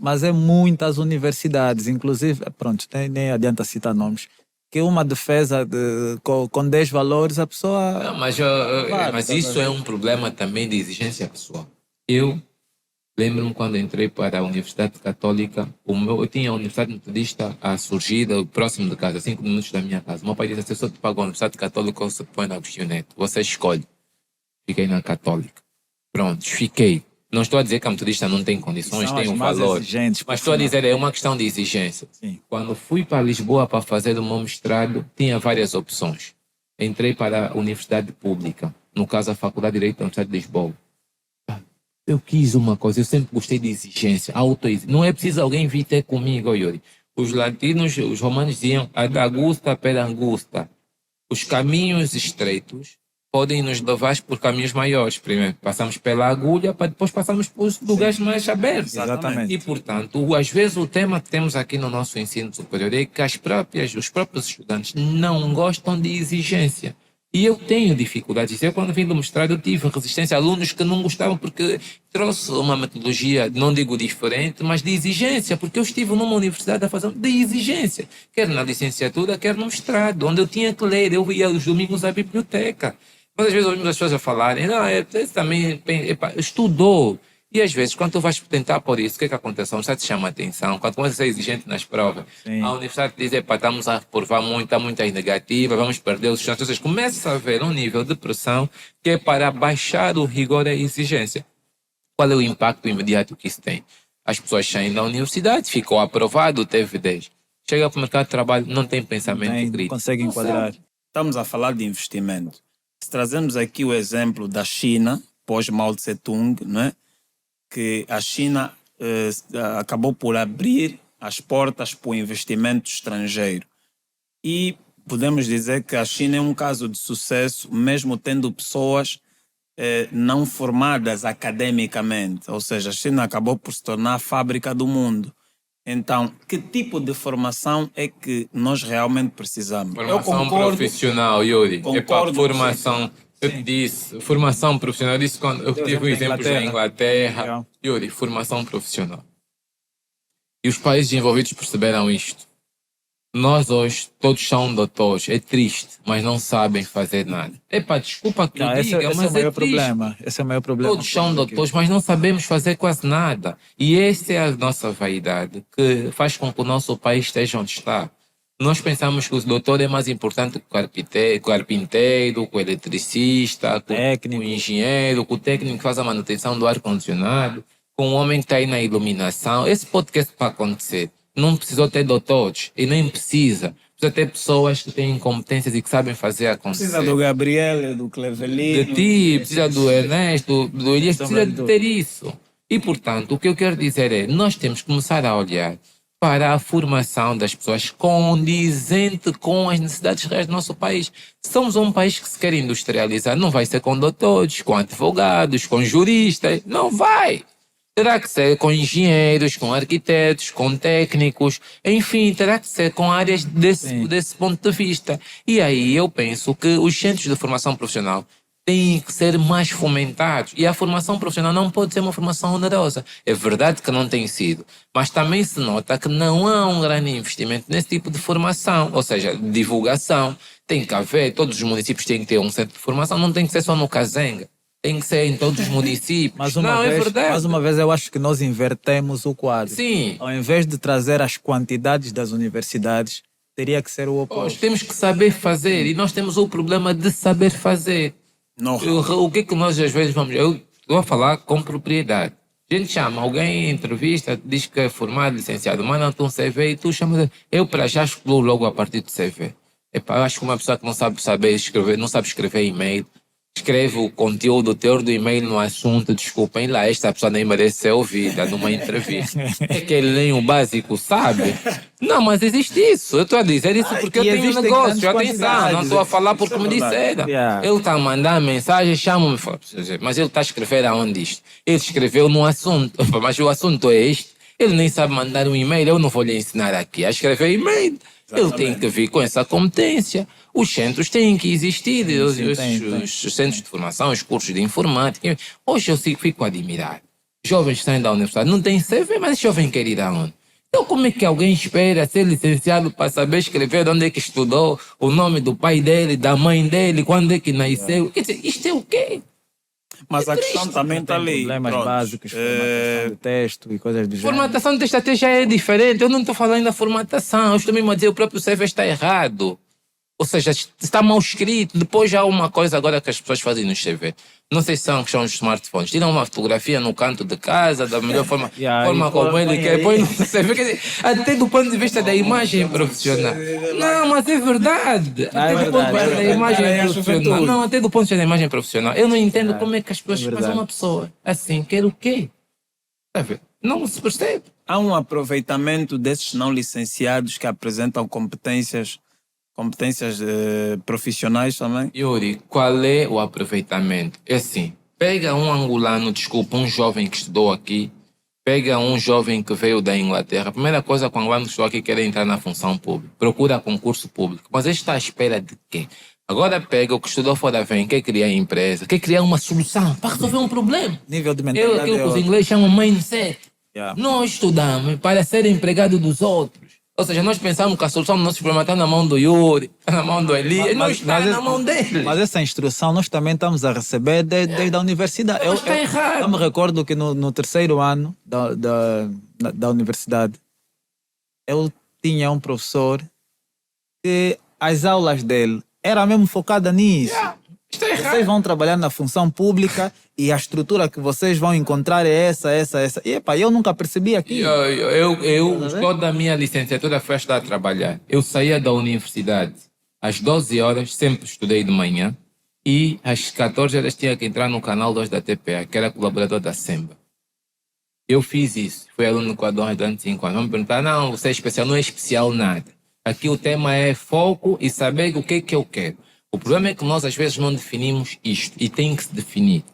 S3: Mas é muitas universidades. Inclusive, pronto, nem adianta citar nomes. Que uma defesa com 10 valores, a pessoa...
S1: Mas isso é um problema também de exigência pessoal. Eu lembro-me quando entrei para a Universidade Católica, eu tinha a Universidade Metodista a surgir próximo de casa, 5 minutos da minha casa. O meu pai disse: se eu só te pago a Universidade Católica ou se te põe na Agostinho Neto, você escolhe. Fiquei na Católica. Pronto, fiquei. Não estou a dizer que a Metodista não tem condições, tem um valor. Mas estou a dizer, é uma questão de exigência.
S3: Sim.
S1: Quando fui para Lisboa para fazer o meu mestrado, tinha várias opções. Entrei para a Universidade Pública, no caso a Faculdade de Direito da Universidade de Lisboa. Eu quis uma coisa, eu sempre gostei de exigência, autoexigência. Não é preciso alguém vir ter comigo, Yuri. Os latinos, os romanos diziam ad augusta per angusta. Os caminhos estreitos podem nos levar por caminhos maiores. Primeiro passamos pela agulha, para depois passarmos por lugares mais abertos.
S3: Exatamente.
S1: E, portanto, às vezes o tema que temos aqui no nosso ensino superior é que os próprios estudantes não gostam de exigência. E eu tenho dificuldades. Eu, quando vim do mestrado, eu tive resistência a alunos que não gostavam porque trouxe uma metodologia, não digo diferente, mas de exigência, porque eu estive numa universidade a fazer de exigência, quer na licenciatura, quer no mestrado, onde eu tinha que ler. Eu ia os domingos à biblioteca. Mas às vezes ouvimos as pessoas a falarem, esse também estudou. E às vezes, quando tu vais tentar por isso, o que é que acontece? A universidade te chama a atenção. Quando começa a ser exigente nas provas,
S3: Sim.
S1: A universidade te diz: estamos a reprovar muito, há muitas negativas, vamos perder os estudantes. Ou seja, começa a haver um nível de pressão que é para baixar o rigor e a exigência. Qual é o impacto imediato que isso tem? As pessoas saem da universidade, ficou aprovado, teve 10. Chega para o mercado de trabalho, não tem pensamento crítico.
S3: Não consegue enquadrar.
S2: Estamos a falar de investimento. Se trazemos aqui o exemplo da China, pós-Mao Tse-tung, não é? Que a China acabou por abrir as portas para o investimento estrangeiro. E podemos dizer que a China é um caso de sucesso, mesmo tendo pessoas não formadas academicamente. Ou seja, a China acabou por se tornar a fábrica do mundo. Então, que tipo de formação é que nós realmente precisamos?
S1: Formação profissional, Yuri. Formação... Eu te disse, formação profissional. Eu disse quando eu tive o exemplo da Inglaterra. Yuri, formação profissional. E os países desenvolvidos perceberam isto. Nós hoje, todos são doutores. É triste, mas não sabem fazer nada. Desculpa que eu diga, mas é triste.
S3: Esse é o maior problema.
S1: Todos são doutores, mas não sabemos fazer quase nada. E essa é a nossa vaidade, que faz com que o nosso país esteja onde está. Nós pensamos que o doutor é mais importante que o carpinteiro, que o eletricista, que o engenheiro, que o técnico que faz a manutenção do ar-condicionado, com o homem que está aí na iluminação. Esse podcast para acontecer não precisou ter doutores e nem precisa, Precisa ter pessoas que têm competências e que sabem fazer acontecer.
S2: Precisa do Gabriel, do Clevelino.
S1: De ti, precisa do Ernesto, do Elias, precisa de ter isso. E, portanto, o que eu quero dizer é, nós temos que começar a olhar para a formação das pessoas condizente com as necessidades reais do nosso país. Somos um país que se quer industrializar, não vai ser com doutores, com advogados, com juristas, não vai. Terá que ser com engenheiros, com arquitetos, com técnicos, enfim, terá que ser com áreas desse ponto de vista. E aí eu penso que os centros de formação profissional têm que ser mais fomentados. E a formação profissional não pode ser uma formação onerosa. É verdade que não tem sido, mas também se nota que não há um grande investimento nesse tipo de formação, ou seja, divulgação. Tem que haver, todos os municípios têm que ter um centro de formação, não tem que ser só no Cazenga. Tem que ser em todos os municípios. É verdade.
S3: Mais uma vez, eu acho que nós invertemos o quadro.
S1: Sim.
S3: Ao invés de trazer as quantidades das universidades, teria que ser o oposto.
S1: Nós temos que saber fazer e nós temos o problema de saber fazer. O que é que nós às vezes vamos... Eu vou falar com propriedade. A gente chama alguém em entrevista, diz que é formado, licenciado, manda-te um CV e tu chama... Eu para já excluo logo a partir do CV. Eu acho que uma pessoa que não sabe escrever, não sabe escrever e-mail, escreve o conteúdo, o teor do e-mail no assunto, desculpem lá, esta pessoa nem merece ser ouvida numa entrevista. É que ele nem o básico sabe. Não, mas existe isso. Eu estou a dizer isso porque eu tenho negócio. Atenção, não estou a falar porque me disseram. Ele está a mandar mensagem, chama-me e fala, mas ele está a escrever aonde isto? Ele escreveu no assunto, mas o assunto é este. Ele nem sabe mandar um e-mail, eu não vou lhe ensinar aqui a escrever e-mail. Ele tem que vir com essa competência. Os centros têm que existir, os centros de formação, os cursos de informática. Hoje eu fico admirado. Jovens que saem da universidade, não têm CV, mas jovem quer ir aonde? Então como é que alguém espera ser licenciado para saber escrever onde é que estudou, o nome do pai dele, da mãe dele, quando é que nasceu? Quer dizer, isto é o quê?
S2: Mas a questão também está ali.
S3: Problemas básicos, formatação de texto e coisas do género.
S1: Formatação de texto até já é diferente. Eu não estou falando da formatação. Eu estou mesmo a dizer que o próprio CV está errado. Ou seja, está mal escrito. Depois já há uma coisa agora que as pessoas fazem no CV. Não sei se são os smartphones. Tiram uma fotografia no canto de casa, da melhor forma, como ele quer. Põe no CV. Quer dizer, até do ponto de vista da imagem profissional. Não, mas é verdade. Até do ponto de vista da imagem profissional. Não, até do ponto de vista da imagem profissional. Eu não entendo como é que as pessoas fazem uma pessoa assim. Quer o quê? Não se percebe.
S2: Há um aproveitamento desses não licenciados que apresentam competências profissionais também?
S1: Yuri, qual é o aproveitamento? É assim, pega um angolano, desculpa, um jovem que estudou aqui, pega um jovem que veio da Inglaterra. A primeira coisa que o angolano que estudou aqui quer entrar na função pública, procura concurso público. Mas ele está à espera de quê? Agora pega o que estudou fora, vem, quer criar empresa, quer criar uma solução para resolver um problema.
S3: Nível de mentalidade.
S1: Aquilo que os ingleses chamam mindset. Nós estudamos para ser empregado dos outros. Ou seja, nós pensamos que a solução do nosso problema está na mão do Yuri, está na mão do Eli, não está na mão dele.
S3: Mas essa instrução nós também estamos a receber desde a universidade.
S1: Mas está errado.
S3: Eu me recordo que no terceiro ano da universidade, eu tinha um professor que as aulas dele eram mesmo focadas nisso.
S1: Está errado.
S3: Vocês vão trabalhar na função pública e a estrutura que vocês vão encontrar é essa. E epa, eu nunca percebi aquilo.
S1: Toda a minha licenciatura foi estudar a trabalhar. Eu saía da universidade às 12 horas, sempre estudei de manhã, e às 14 horas tinha que entrar no canal 2 da TPA, que era colaborador da SEMBA. Eu fiz isso. Fui aluno do quadrão durante 5 anos. Vamos perguntar, não, você é especial. Não é especial nada. Aqui o tema é foco e saber o que é que eu quero. O problema é que nós às vezes não definimos isto e tem que se definir.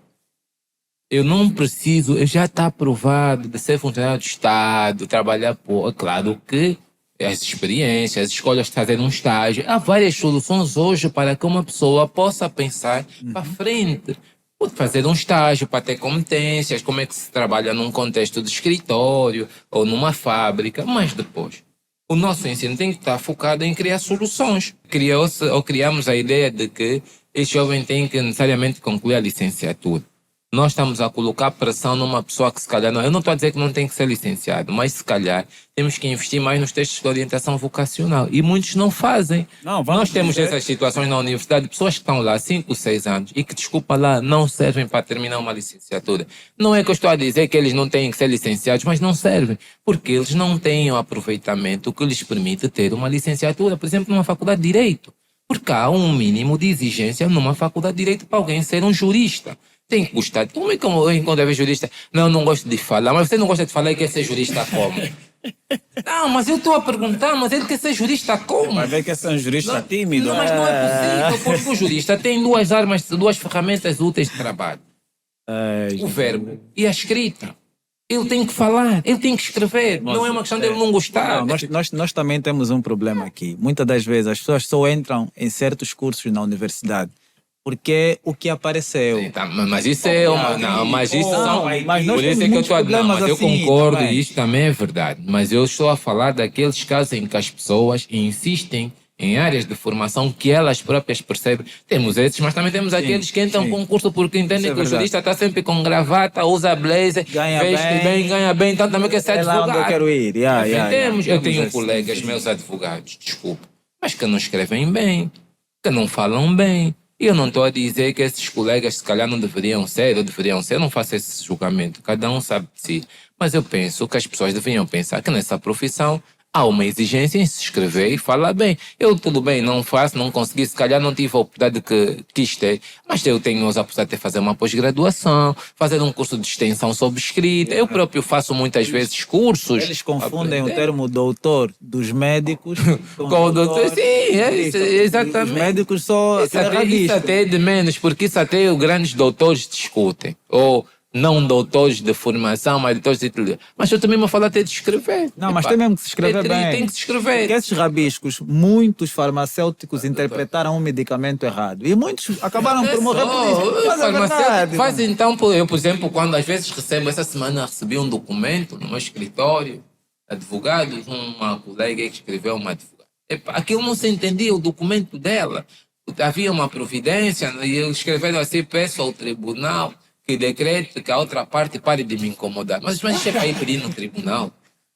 S1: Eu não preciso, eu já está aprovado de ser funcionário do Estado, trabalhar por... É claro que as experiências, as escolhas de fazer um estágio, há várias soluções hoje para que uma pessoa possa pensar para frente. Pode fazer um estágio para ter competências, como é que se trabalha num contexto de escritório ou numa fábrica, mas depois... O nosso ensino tem que estar focado em criar soluções. Criamos a ideia de que esse jovem tem que necessariamente concluir a licenciatura. nós estamos a colocar pressão numa pessoa que se calhar não. Eu não estou a dizer que não tem que ser licenciado, mas se calhar temos que investir mais nos testes de orientação vocacional. E muitos não fazem.
S2: Não, vamos
S1: Nós temos
S2: dizer-
S1: essas situações na universidade, pessoas que estão lá 5, 6 anos e que, desculpa lá, não servem para terminar uma licenciatura. Não é que eu estou a dizer que eles não têm que ser licenciados, mas não servem, porque eles não têm o aproveitamento que lhes permite ter uma licenciatura, por exemplo, numa faculdade de Direito. Porque há um mínimo de exigência numa faculdade de Direito para alguém ser um jurista. Tem que gostar. Como é que eu encontro a ver jurista? Não gosto de falar. Mas você não gosta de falar e quer ser jurista como? Não, mas eu estou a perguntar, mas ele quer ser jurista como?
S2: Vai ver que esse é um jurista tímido.
S1: Não, mas não é possível, porque o jurista tem duas armas, duas ferramentas úteis de trabalho. O verbo e a escrita. Ele tem que falar, ele tem que escrever. Não é uma questão dele não gostar.
S3: Não, nós também temos um problema aqui. Muitas das vezes as pessoas só entram em certos cursos na universidade porque o que apareceu.
S1: Sim, tá, mas isso é uma. Não, mas isso são.
S3: mas nós
S1: Por isso
S3: temos
S1: é que eu
S3: muitos
S1: estou a dizer.
S3: problemas
S1: Mas eu
S3: assim
S1: concordo,
S3: também.
S1: e isto também é verdade. Mas eu estou a falar daqueles casos em que as pessoas insistem em áreas de formação que elas próprias percebem. Temos esses, mas também temos aqueles que entram com curso porque entendem
S3: Isso é
S1: que o
S3: verdade.
S1: jurista está sempre com gravata, usa blazer,
S3: Ganha
S1: veste
S3: bem.
S1: bem, ganha bem, então também quer ser
S3: É lá
S1: advogado.
S3: onde eu quero ir.
S1: Eu tenho
S3: Temos
S1: colegas
S3: esse.
S1: meus advogados, desculpa, mas que não escrevem bem, que não falam bem. E eu não estou a dizer que esses colegas se calhar não deveriam ser, ou deveriam ser, eu não faço esse julgamento, cada um sabe de si. Mas eu penso que as pessoas deveriam pensar que nessa profissão há uma exigência em se escrever e falar bem. Eu, tudo bem, não faço, não consegui, se calhar não tive a oportunidade que quis ter, mas eu tenho a oportunidade de fazer uma pós-graduação, fazer um curso de extensão sobre escrita. Eu próprio faço muitas vezes cursos.
S3: Eles confundem o
S1: Aprender.
S3: termo doutor dos médicos
S1: Com o doutor, sim, é isso, exatamente.
S3: Os médicos só
S1: Isso até é de menos, porque isso até os grandes doutores discutem. Ou não doutores de formação, mas doutores de teoria. Mas eu também vou falar até de escrever.
S3: Não, mas
S1: Epá,
S3: tem mesmo que se escrever bem.
S1: Tem que se escrever.
S3: Porque esses rabiscos, muitos farmacêuticos interpretaram um medicamento errado. E muitos acabaram por morrer por isso. Mas é verdade.
S1: Faz então, eu, por exemplo, quando às vezes recebo, essa semana recebi um documento no meu escritório, advogados, uma colega que escreveu uma advogada. Epá, aquilo não se entendia, o documento dela. Havia uma providência e eles escreveram assim, peço ao tribunal que decrete que a outra parte pare de me incomodar. Mas isso é para ir pedir no tribunal.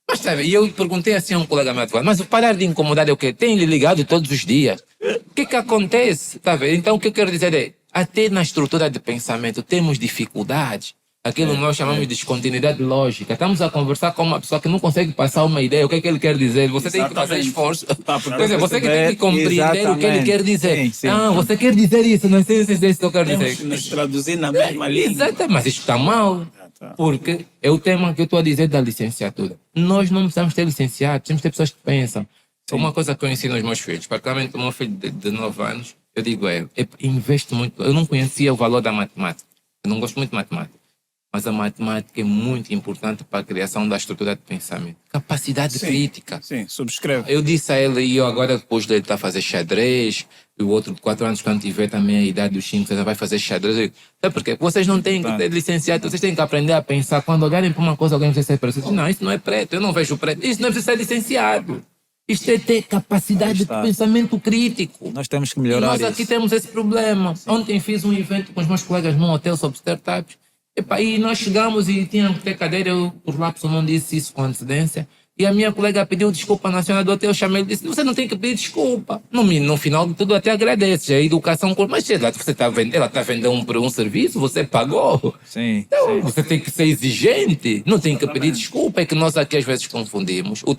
S1: Mas sabe, e eu perguntei assim a um colega meu advogado, mas o parar de incomodar é o quê? Tem-lhe ligado todos os dias. O que acontece? Tá vendo? Então o que eu quero dizer é, até na estrutura de pensamento temos dificuldades. Aquilo que nós chamamos de descontinuidade lógica. Estamos a conversar com uma pessoa que não consegue passar uma ideia. O que é que ele quer dizer? Você tem que fazer
S2: Exatamente.
S1: esforço.
S2: Tá,
S1: Quer dizer, você que tem que compreender o que ele quer dizer.
S3: Sim, sim.
S1: Ah, você quer dizer isso, não sei se é isso que eu quero
S2: Temos
S1: dizer.
S2: que nos traduzir na mesma língua.
S1: Exato, mas isto está mal.
S2: Tá.
S1: Porque é o tema que eu estou a dizer da licenciatura. Nós não precisamos ter licenciados, temos que ter pessoas que pensam. Uma coisa que eu ensino aos meus filhos, particularmente o meu filho de 9 anos, eu digo a ele, investe muito. Eu não conhecia o valor da matemática. Eu não gosto muito de matemática. Mas a matemática é muito importante para a criação da estrutura de pensamento. Capacidade crítica.
S2: Sim, subscreve.
S1: Eu disse a ele, e eu agora depois dele estar a fazer xadrez, e o outro de 4 anos, quando tiver também a idade dos 5, você vai fazer xadrez. Eu digo, sabe por quê? Vocês não têm que ter licenciado, vocês têm que aprender a pensar. Quando olharem para uma coisa, alguém vai ser preto. Não, isso não é preto, eu não vejo preto. Isso não é preciso ser licenciado. Isto é ter capacidade de pensamento crítico.
S3: Nós temos que
S1: E
S3: melhorar
S1: nós
S3: isso.
S1: aqui temos esse problema. Ontem fiz um evento com os meus colegas num hotel sobre startups. Epá, e nós chegamos e tínhamos que ter cadeira, eu por lapso não disse isso com antecedência. E a minha colega pediu desculpa nacional do hotel, eu chamei e disse, você não tem que pedir desculpa. No final de tudo até agradece, é educação, mas você está vendendo, ela está vendendo um serviço, você pagou.
S3: Sim,
S1: Então, você tem que ser exigente, não tem que pedir desculpa, é que nós aqui às vezes confundimos o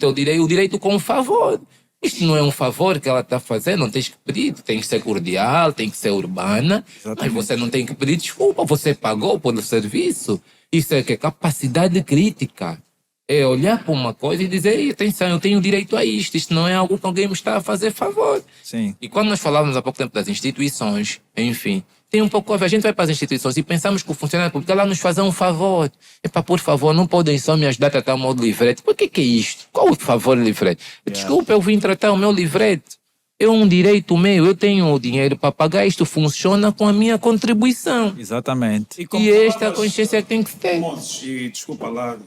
S1: direito com o favor. Isto não é um favor que ela está fazendo, não tens que pedir, tem que ser cordial, tem que ser urbana, mas você não tem que pedir desculpa, você pagou pelo serviço. Isso é que é capacidade crítica. É olhar para uma coisa e dizer, "Ei, atenção, eu tenho direito a isto não é algo que alguém me está a fazer favor."
S3: Sim.
S1: E quando nós falávamos há pouco tempo das instituições, enfim, tem um pouco a ver. A gente vai para as instituições e pensamos que o funcionário público lá nos fazer um favor. Epá, por favor, não podem só me ajudar a tratar o meu livrete. Por que é isto? Qual o favor livrete? Desculpa, eu vim tratar o meu livrete. É um direito meu, eu tenho o dinheiro para pagar, isto funciona com a minha contribuição.
S3: Exatamente.
S1: E esta é a consciência que tem que se ter.
S2: Moços, e desculpa lá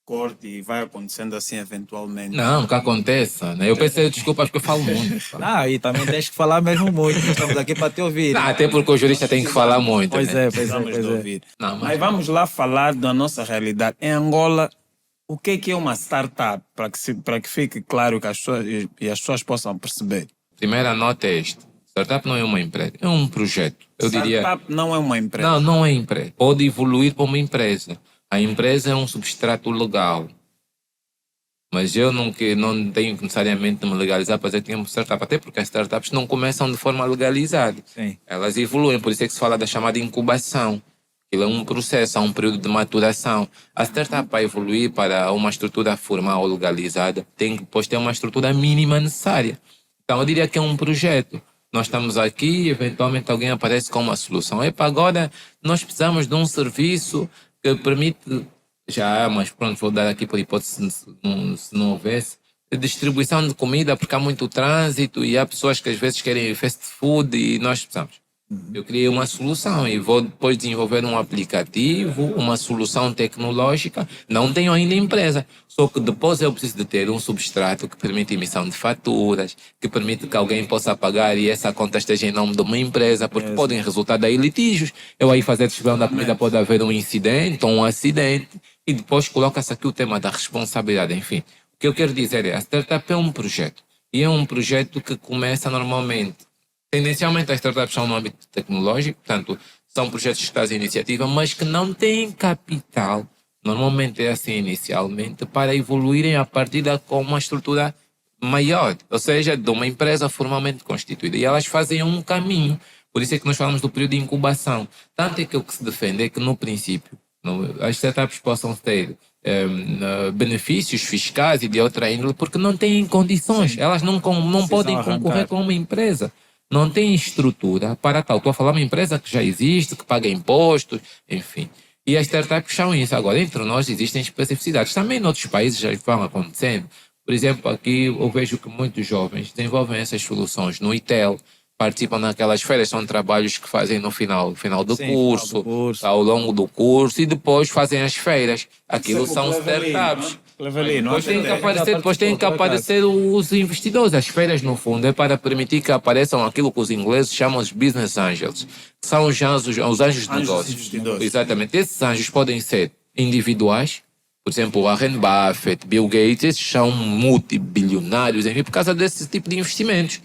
S2: corte e vai acontecendo assim eventualmente.
S1: Não, que aconteça. Né? Eu pensei, desculpa, porque eu falo muito.
S3: Não, e também tens que falar mesmo muito. Estamos aqui para te ouvir.
S1: Não, até porque o jurista tem que falar muito.
S3: Pois
S1: né?
S3: é, pois é,
S2: Precisamos
S3: pois
S2: de
S3: é.
S2: ouvir.
S1: Não,
S2: Mas vamos lá falar da nossa realidade. Em Angola, o que é uma startup? Para que fique claro que as pessoas possam perceber.
S1: Primeira nota é esta. Startup não é uma empresa, é um projeto. Eu diria.
S2: Startup não é uma empresa.
S1: Não, não é empresa. Pode evoluir para uma empresa. A empresa é um substrato legal. Mas eu não tenho que necessariamente me legalizar para dizer que tenho uma startup. Até porque as startups não começam de forma legalizada.
S3: Sim.
S1: Elas evoluem, por isso é que se fala da chamada incubação. Aquilo é um processo, há um período de maturação. A startup para evoluir para uma estrutura formal ou legalizada tem que depois ter uma estrutura mínima necessária. Então eu diria que é um projeto. Nós estamos aqui e eventualmente alguém aparece com uma solução. Epa, agora nós precisamos de um serviço que permite, mas pronto, vou dar aqui por hipótese se não houvesse, de distribuição de comida porque há muito trânsito e há pessoas que às vezes querem fast food e nós precisamos. Eu criei uma solução e vou depois desenvolver um aplicativo, uma solução tecnológica. Não tenho ainda empresa, só que depois eu preciso de ter um substrato que permite emissão de faturas, que permite que alguém possa pagar e essa conta esteja em nome de uma empresa, porque podem resultar daí litígios. Eu aí fazer a distribuição da comida pode haver um incidente ou um acidente e depois coloca-se aqui o tema da responsabilidade. Enfim, o que eu quero dizer é a startup é um projeto e é um projeto que começa normalmente. Tendencialmente, as startups são no âmbito tecnológico, portanto, são projetos que trazem iniciativa, mas que não têm capital, normalmente é assim inicialmente, para evoluírem a partir com uma estrutura maior, ou seja, de uma empresa formalmente constituída. E elas fazem um caminho. Por isso é que nós falamos do período de incubação. Tanto é que o que se defende é que, no princípio, as startups possam ter benefícios fiscais e de outra índole, porque não têm condições. Elas não podem concorrer com uma empresa. Não tem estrutura para tal. Estou a falar de uma empresa que já existe, que paga impostos, enfim. E as startups são isso. Agora, entre nós existem especificidades. Também em outros países já estão acontecendo. Por exemplo, aqui eu vejo que muitos jovens desenvolvem essas soluções no ITEL, participam naquelas feiras, são trabalhos que fazem no final do curso, ao longo do curso, e depois fazem as feiras. Aquilo são startups. Depois tem que aparecer os investidores. As feiras, no fundo, é para permitir que apareçam aquilo que os ingleses chamam de business angels, que são os anjos de negócios. Exatamente. Esses anjos podem ser individuais, por exemplo, Warren Buffett, Bill Gates, esses são multibilionários, enfim, por causa desse tipo de investimentos.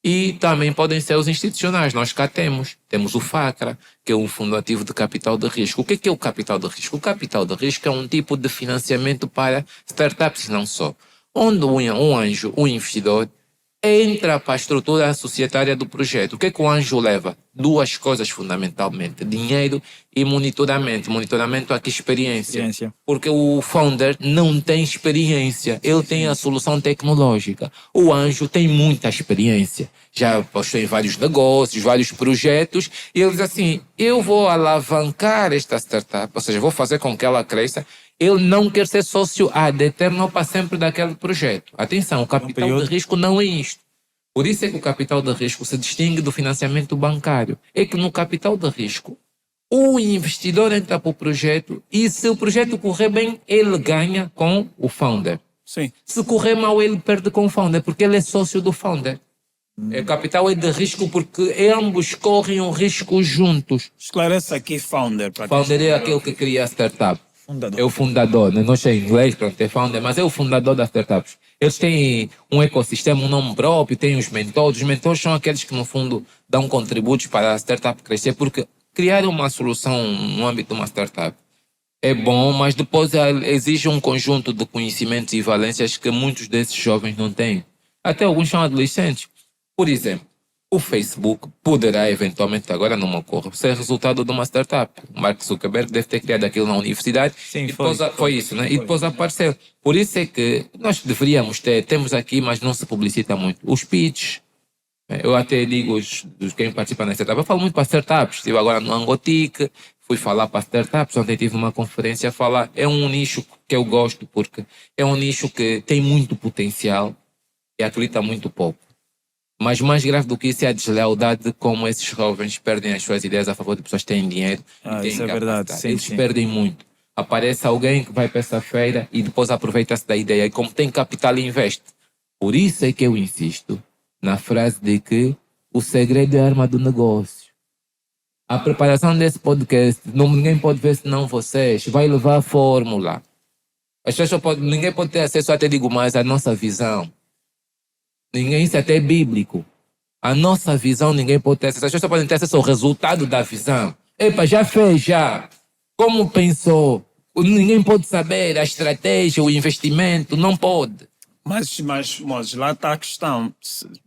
S1: E também podem ser os institucionais. Nós cá temos o FACRA, que é um fundo ativo de capital de risco. O que é o capital de risco? O capital de risco é um tipo de financiamento para startups, não só. Onde um anjo, um investidor, entra para a estrutura societária do projeto. O que é que o anjo leva? Duas coisas fundamentalmente: dinheiro e monitoramento. Monitoramento aqui, experiência. Porque o founder não tem experiência, ele tem a solução tecnológica. O anjo tem muita experiência, já postou em vários negócios, vários projetos, e ele diz assim: eu vou alavancar esta startup, ou seja, vou fazer com que ela cresça. Ele não quer ser sócio ad eterno para sempre daquele projeto. Atenção, o capital de risco não é isto. Por isso é que o capital de risco se distingue do financiamento bancário. É que no capital de risco, o investidor entra para o projeto e se o projeto correr bem, ele ganha com o founder.
S2: Sim.
S1: Se correr mal, ele perde com o founder, porque ele é sócio do founder. O capital é de risco porque ambos correm o risco juntos.
S2: Esclarece aqui founder.
S1: Founder é aquele que cria a startup.
S3: Fundador.
S1: É o fundador, né? Não sei em inglês, pronto, é founder, mas é o fundador das startups. Eles têm um ecossistema, um nome próprio, têm os mentores. Os mentores são aqueles que, no fundo, dão contributos para a startup crescer, porque criar uma solução no âmbito de uma startup é bom, mas depois exige um conjunto de conhecimentos e valências que muitos desses jovens não têm. Até alguns são adolescentes. Por exemplo, o Facebook poderá eventualmente, agora não me ocorre, ser resultado de uma startup. O Mark Zuckerberg deve ter criado aquilo na universidade.
S3: Sim,
S1: e depois foi isso, né? E depois apareceu. Por isso é que nós deveríamos temos aqui, mas não se publicita muito, os pitches. Eu até digo quem participa na startup, eu falo muito para startups. Estive agora no Angotic, fui falar para startups, ontem tive uma conferência a falar. É um nicho que eu gosto, porque é um nicho que tem muito potencial e acredita muito pouco. Mas mais grave do que isso é a deslealdade de como esses jovens perdem as suas ideias a favor de pessoas que têm dinheiro e têm
S3: isso é verdade. Sim,
S1: Eles
S3: sim.
S1: perdem muito. Aparece alguém que vai para essa feira e depois aproveita-se da ideia. E como tem capital, investe. Por isso é que eu insisto na frase de que o segredo é a arma do negócio. A preparação desse podcast, ninguém pode ver senão vocês. Vai levar a fórmula. Ninguém pode ter acesso, até digo mais, à nossa visão. Ninguém, isso até é bíblico. A nossa visão ninguém pode ter acesso. As pessoas só podem ter acesso ao resultado da visão. Epa, já fez, já. Como pensou? Ninguém pode saber a estratégia, o investimento, não pode.
S2: Mas Moses, lá está a questão.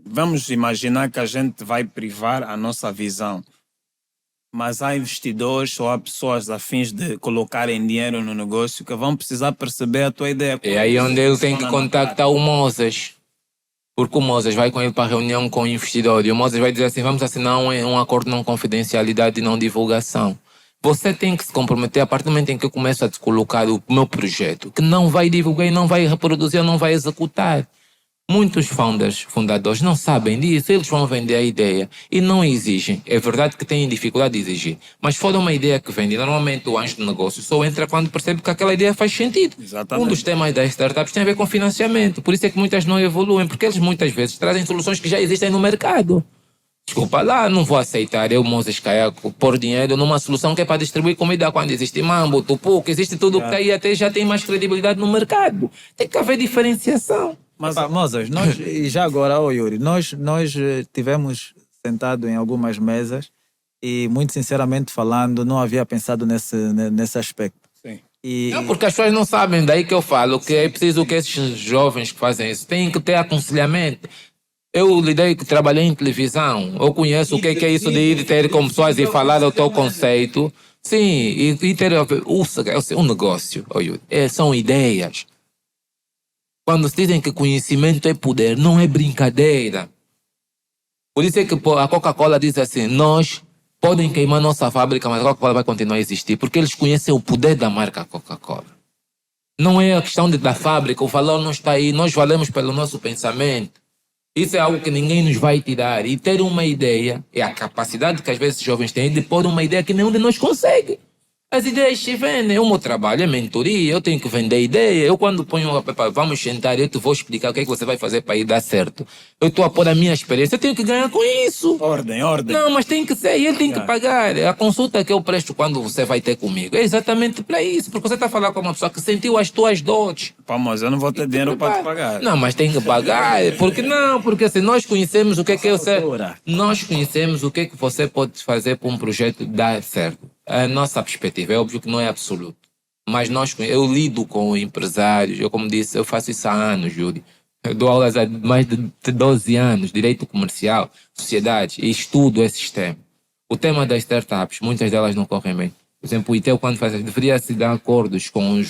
S2: Vamos imaginar que a gente vai privar a nossa visão. Mas há investidores ou há pessoas afins de colocarem dinheiro no negócio que vão precisar perceber a tua ideia.
S1: É aí onde ele tem que contactar o Moses. Porque o Moses vai com ele para a reunião com o investidor e o Moses vai dizer assim, vamos assinar um acordo de não confidencialidade e não divulgação. Você tem que se comprometer a partir do momento em que eu começo a te colocar o meu projeto, que não vai divulgar e não vai reproduzir, não vai executar. Muitos fundadores não sabem disso, eles vão vender a ideia e não exigem. É verdade que têm dificuldade de exigir, mas for uma ideia que vende, normalmente o anjo de negócio só entra quando percebe que aquela ideia faz sentido.
S2: Exatamente.
S1: Um dos temas das startups tem a ver com financiamento, por isso é que muitas não evoluem, porque eles muitas vezes trazem soluções que já existem no mercado. Desculpa lá, não vou aceitar eu, Moses Caiaco, pôr dinheiro numa solução que é para distribuir comida quando existe mambo, tupu, que existe tudo que está aí, até já tem mais credibilidade no mercado. Tem que haver diferenciação.
S3: Mas, Moses, e já agora, Yuri, nós tivemos sentado em algumas mesas e, muito sinceramente falando, não havia pensado nesse aspecto.
S2: Sim.
S1: Não, porque as pessoas não sabem, daí que eu falo que é preciso que esses jovens que fazem isso têm que ter aconselhamento. Eu trabalhei em televisão, eu conheço o que é isso de ir ter com pessoas e falar o teu conceito. Sim, e ter o negócio, são ideias. Quando se dizem que conhecimento é poder, não é brincadeira. Por isso é que a Coca-Cola diz assim, nós podem queimar nossa fábrica, mas a Coca-Cola vai continuar a existir, porque eles conhecem o poder da marca Coca-Cola. Não é a questão da fábrica, o valor não está aí, nós valemos pelo nosso pensamento. Isso é algo que ninguém nos vai tirar. E ter uma ideia, é a capacidade que às vezes os jovens têm de pôr uma ideia que nenhum de nós consegue. As ideias se vendem, o meu trabalho é mentoria, eu tenho que vender ideia. Eu quando ponho, vamos sentar, eu te vou explicar o que é que você vai fazer para ir dar certo. Eu estou a pôr a minha experiência, eu tenho que ganhar com isso.
S2: Ordem.
S1: Não, mas tem que ser, e ele tem que pagar. A consulta que eu presto quando você vai ter comigo é exatamente para isso, porque você está a falar com uma pessoa que sentiu as tuas dores.
S2: Pá, mas eu não vou ter dinheiro para te pagar.
S1: Não, mas tem que pagar, porque assim, nós conhecemos o que é que nós conhecemos o que é que você pode fazer para um projeto dar certo. A nossa perspectiva é óbvio que não é absoluto, mas eu lido com empresários, eu como disse, eu faço isso há anos, Júlio. Eu dou aulas há mais de 12 anos, direito comercial, sociedade, e estudo esse sistema. O tema das startups, muitas delas não correm bem. Por exemplo, o ITEL, quando faz, deveria se dar acordos com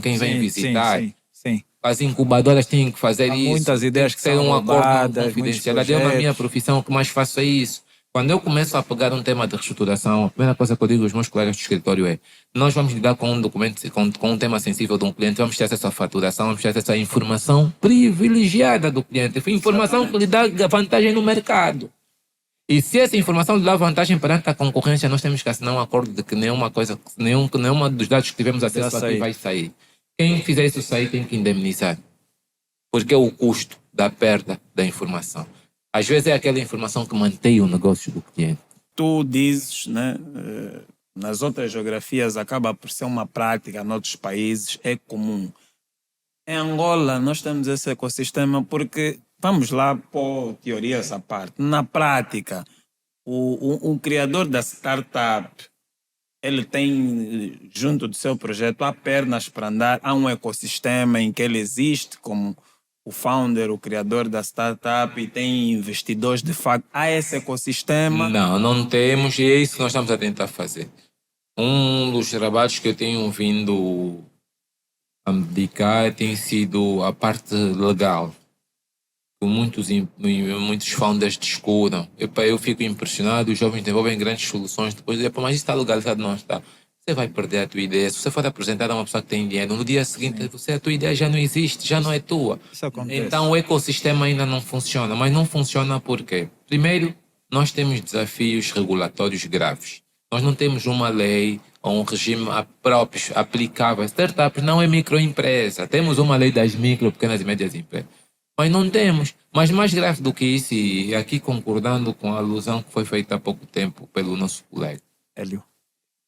S1: quem vem visitar.
S3: Sim.
S1: As incubadoras têm que fazer isso.
S3: Muitas ideias que
S1: ter
S3: são
S1: um acordo de
S3: roubadas,
S1: confidencialidade. É uma minha profissão, o que mais faço é isso. Quando eu começo a pegar um tema de reestruturação, a primeira coisa que eu digo aos meus colegas do escritório é: nós vamos lidar com um documento, com um tema sensível de um cliente, vamos ter acesso à faturação, vamos ter acesso à informação privilegiada do cliente, informação que lhe dá vantagem no mercado. E se essa informação lhe dá vantagem perante a concorrência, nós temos que assinar um acordo de que nenhuma dos dados que tivemos acesso aqui vai sair. Quem fizer isso sair tem que indemnizar, porque é o custo da perda da informação. Às vezes é aquela informação que mantém o negócio do cliente.
S2: Tu dizes, né, nas outras geografias acaba por ser uma prática, noutros países é comum. Em Angola nós temos esse ecossistema porque, vamos lá pôr teorias à parte, na prática, o criador da startup, ele tem junto do seu projeto, há pernas para andar, há um ecossistema em que ele existe como o founder, o criador da startup, e tem investidores de facto. Há esse ecossistema?
S1: Não temos, e é isso que nós estamos a tentar fazer. Um dos trabalhos que eu tenho vindo a me dedicar tem sido a parte legal. Muitos founders discutem. Eu fico impressionado, os jovens desenvolvem grandes soluções, depois dizem, mas isso está legalizado? Não está. Você vai perder a tua ideia. Se você for apresentar a uma pessoa que tem dinheiro, no dia seguinte a tua ideia já não existe, já não é tua.
S3: Isso acontece.
S1: Então o ecossistema ainda não funciona. Mas não funciona por quê? Primeiro, nós temos desafios regulatórios graves. Nós não temos uma lei ou um regime próprio aplicável. Startups não é microempresa. Temos uma lei das micro, pequenas e médias empresas. Mas não temos. Mas mais grave do que isso, e aqui concordando com a alusão que foi feita há pouco tempo pelo nosso colega,
S2: Hélio.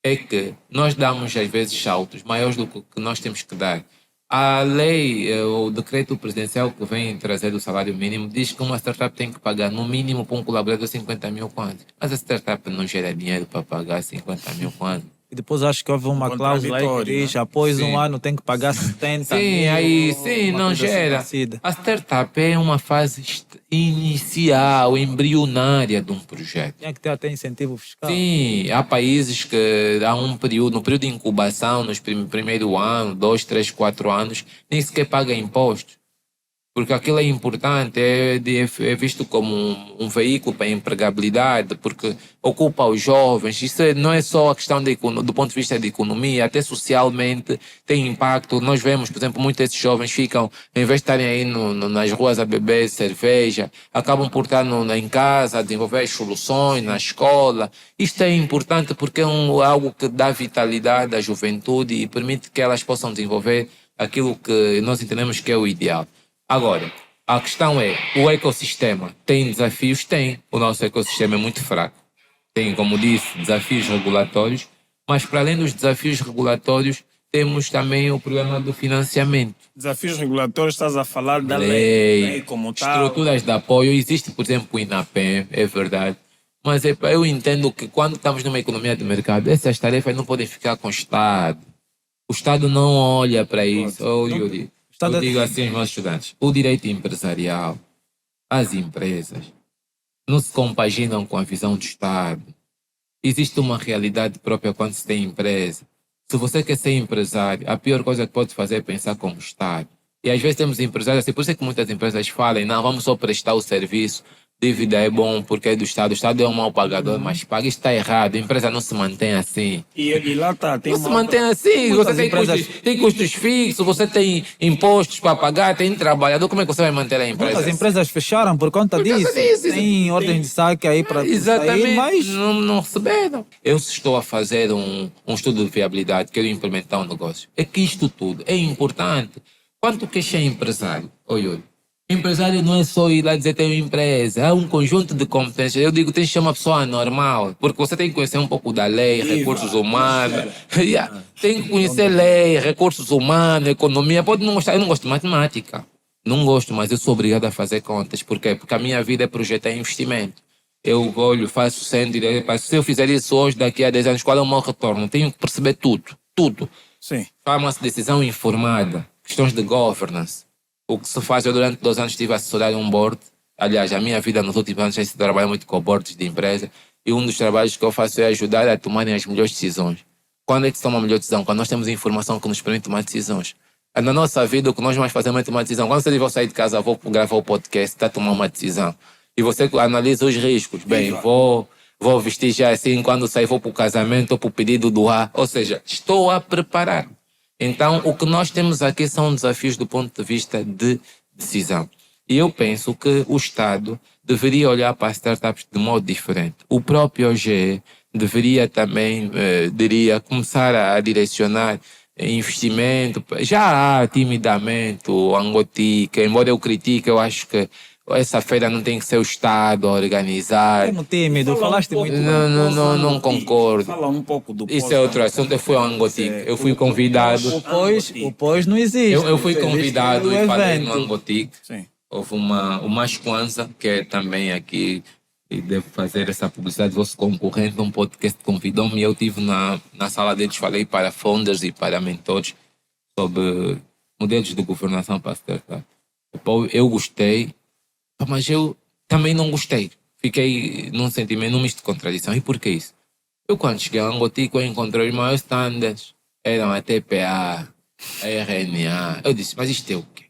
S1: é que nós damos às vezes saltos maiores do que nós temos que dar. A lei, o decreto presidencial que vem trazer o salário mínimo diz que uma startup tem que pagar no mínimo para um colaborador 50 mil quanto. Mas a startup não gera dinheiro para pagar 50 mil quanto.
S3: E depois acho que houve uma cláusula aí que diz, após um ano tem que pagar 70
S1: Sim,
S3: mil.
S1: aí sim,
S3: uma
S1: não
S3: coisa assim
S1: gera.
S3: parecida.
S1: A startup é uma fase inicial, embrionária de um projeto.
S3: Tinha que ter até incentivo fiscal.
S1: Sim, há países que há um período, no período de incubação, nos primeiro ano, 2, 3, 4 anos, nem sequer paga impostos. Porque aquilo é importante, é visto como um veículo para a empregabilidade, porque ocupa os jovens. Isso não é só a questão do ponto de vista da economia, até socialmente tem impacto. Nós vemos, por exemplo, muitos desses jovens ficam, em vez de estarem aí nas ruas a beber cerveja, acabam por estar em casa, a desenvolver soluções na escola. Isto é importante porque é algo que dá vitalidade à juventude e permite que elas possam desenvolver aquilo que nós entendemos que é o ideal. Agora, a questão é, o ecossistema tem desafios? Tem. O nosso ecossistema é muito fraco. Tem, como disse, desafios regulatórios, mas para além dos desafios regulatórios, temos também o problema do financiamento.
S2: Desafios regulatórios, estás a falar da lei como tal.
S1: Estruturas de apoio. Existe, por exemplo, o INAPEM, é verdade. Mas eu entendo que quando estamos numa economia de mercado, essas tarefas não podem ficar com o Estado. O Estado não olha para isso. Oh, Yuri. Eu digo assim aos meus estudantes, o direito empresarial, as empresas, não se compaginam com a visão do Estado. Existe uma realidade própria quando se tem empresa. Se você quer ser empresário, a pior coisa que pode fazer é pensar como Estado. E às vezes temos empresários assim, por isso é que muitas empresas falam, não, vamos só prestar o serviço, dívida é bom porque é do Estado, o Estado é um mau pagador, mas paga, isso está errado, a empresa não se mantém assim.
S2: E lá está, tem
S1: Não se mantém assim, você tem custos fixos, você tem impostos para pagar, tem trabalhador, como é que você vai manter a empresa?
S3: Muitas empresas fecharam por conta disso. Tem ordem de saque aí para sair, mas
S1: não receberam. Eu estou a fazer um estudo de viabilidade, quero implementar um negócio. É que isto tudo é importante. Quanto que é empresário? Oi. Empresário não é só ir lá dizer que tem uma empresa, é um conjunto de competências. Eu digo, tem que ser uma pessoa normal, porque você tem que conhecer um pouco da lei, recursos humanos. Tem que conhecer lei, recursos humanos, economia. Pode não gostar, eu não gosto de matemática. Não gosto, mas eu sou obrigado a fazer contas. Por quê? Porque a minha vida é projetar investimento. Eu olho, faço centro, se eu fizer isso hoje, daqui a 10 anos, qual é o meu retorno? Tenho que perceber tudo.
S2: Sim.
S1: Chama-se decisão informada, questões de governance. O que se faz, eu durante 2 anos estive a assessorar um board. Aliás, a minha vida nos últimos anos tem sido trabalhar muito com boards de empresa. E um dos trabalhos que eu faço é ajudar a tomarem as melhores decisões. Quando é que se toma a melhor decisão? Quando nós temos informação que nos permite tomar decisões. Na nossa vida, o que nós mais fazemos é tomar decisão. Quando você diz, vou sair de casa, vou gravar o podcast, está a tomar uma decisão. E você analisa os riscos. Bem, vou vestir já assim, quando sair vou para o casamento ou para o pedido do ar. Ou seja, estou a preparar. Então, o que nós temos aqui são desafios do ponto de vista de decisão. E eu penso que o Estado deveria olhar para as startups de modo diferente. O próprio OGE deveria também, começar a direcionar investimento. Já há timidamente o Angotica, embora eu critique, eu acho que essa feira não tem que ser o Estado a organizar.
S3: Como tímido, falaste muito.
S1: Não concordo.
S2: Fala um pouco do
S1: Isso é outro assunto. Eu fui ao Angotica. Eu fui convidado.
S3: O pós não existe.
S1: Eu fui convidado e falei no Angotica.
S2: Sim.
S1: Houve o Masquanza, que é também aqui, e devo fazer essa publicidade, vosso concorrente, um podcast convidou-me e eu estive na sala deles, falei para founders e para mentores sobre modelos de governação para startup. Eu gostei, mas eu também não gostei. Fiquei num sentimento, num misto de contradição. E por que isso? Eu quando cheguei ao Angotico, eu encontrei os maiores standards. Eram a TPA, a RNA. Eu disse, mas isto é o quê?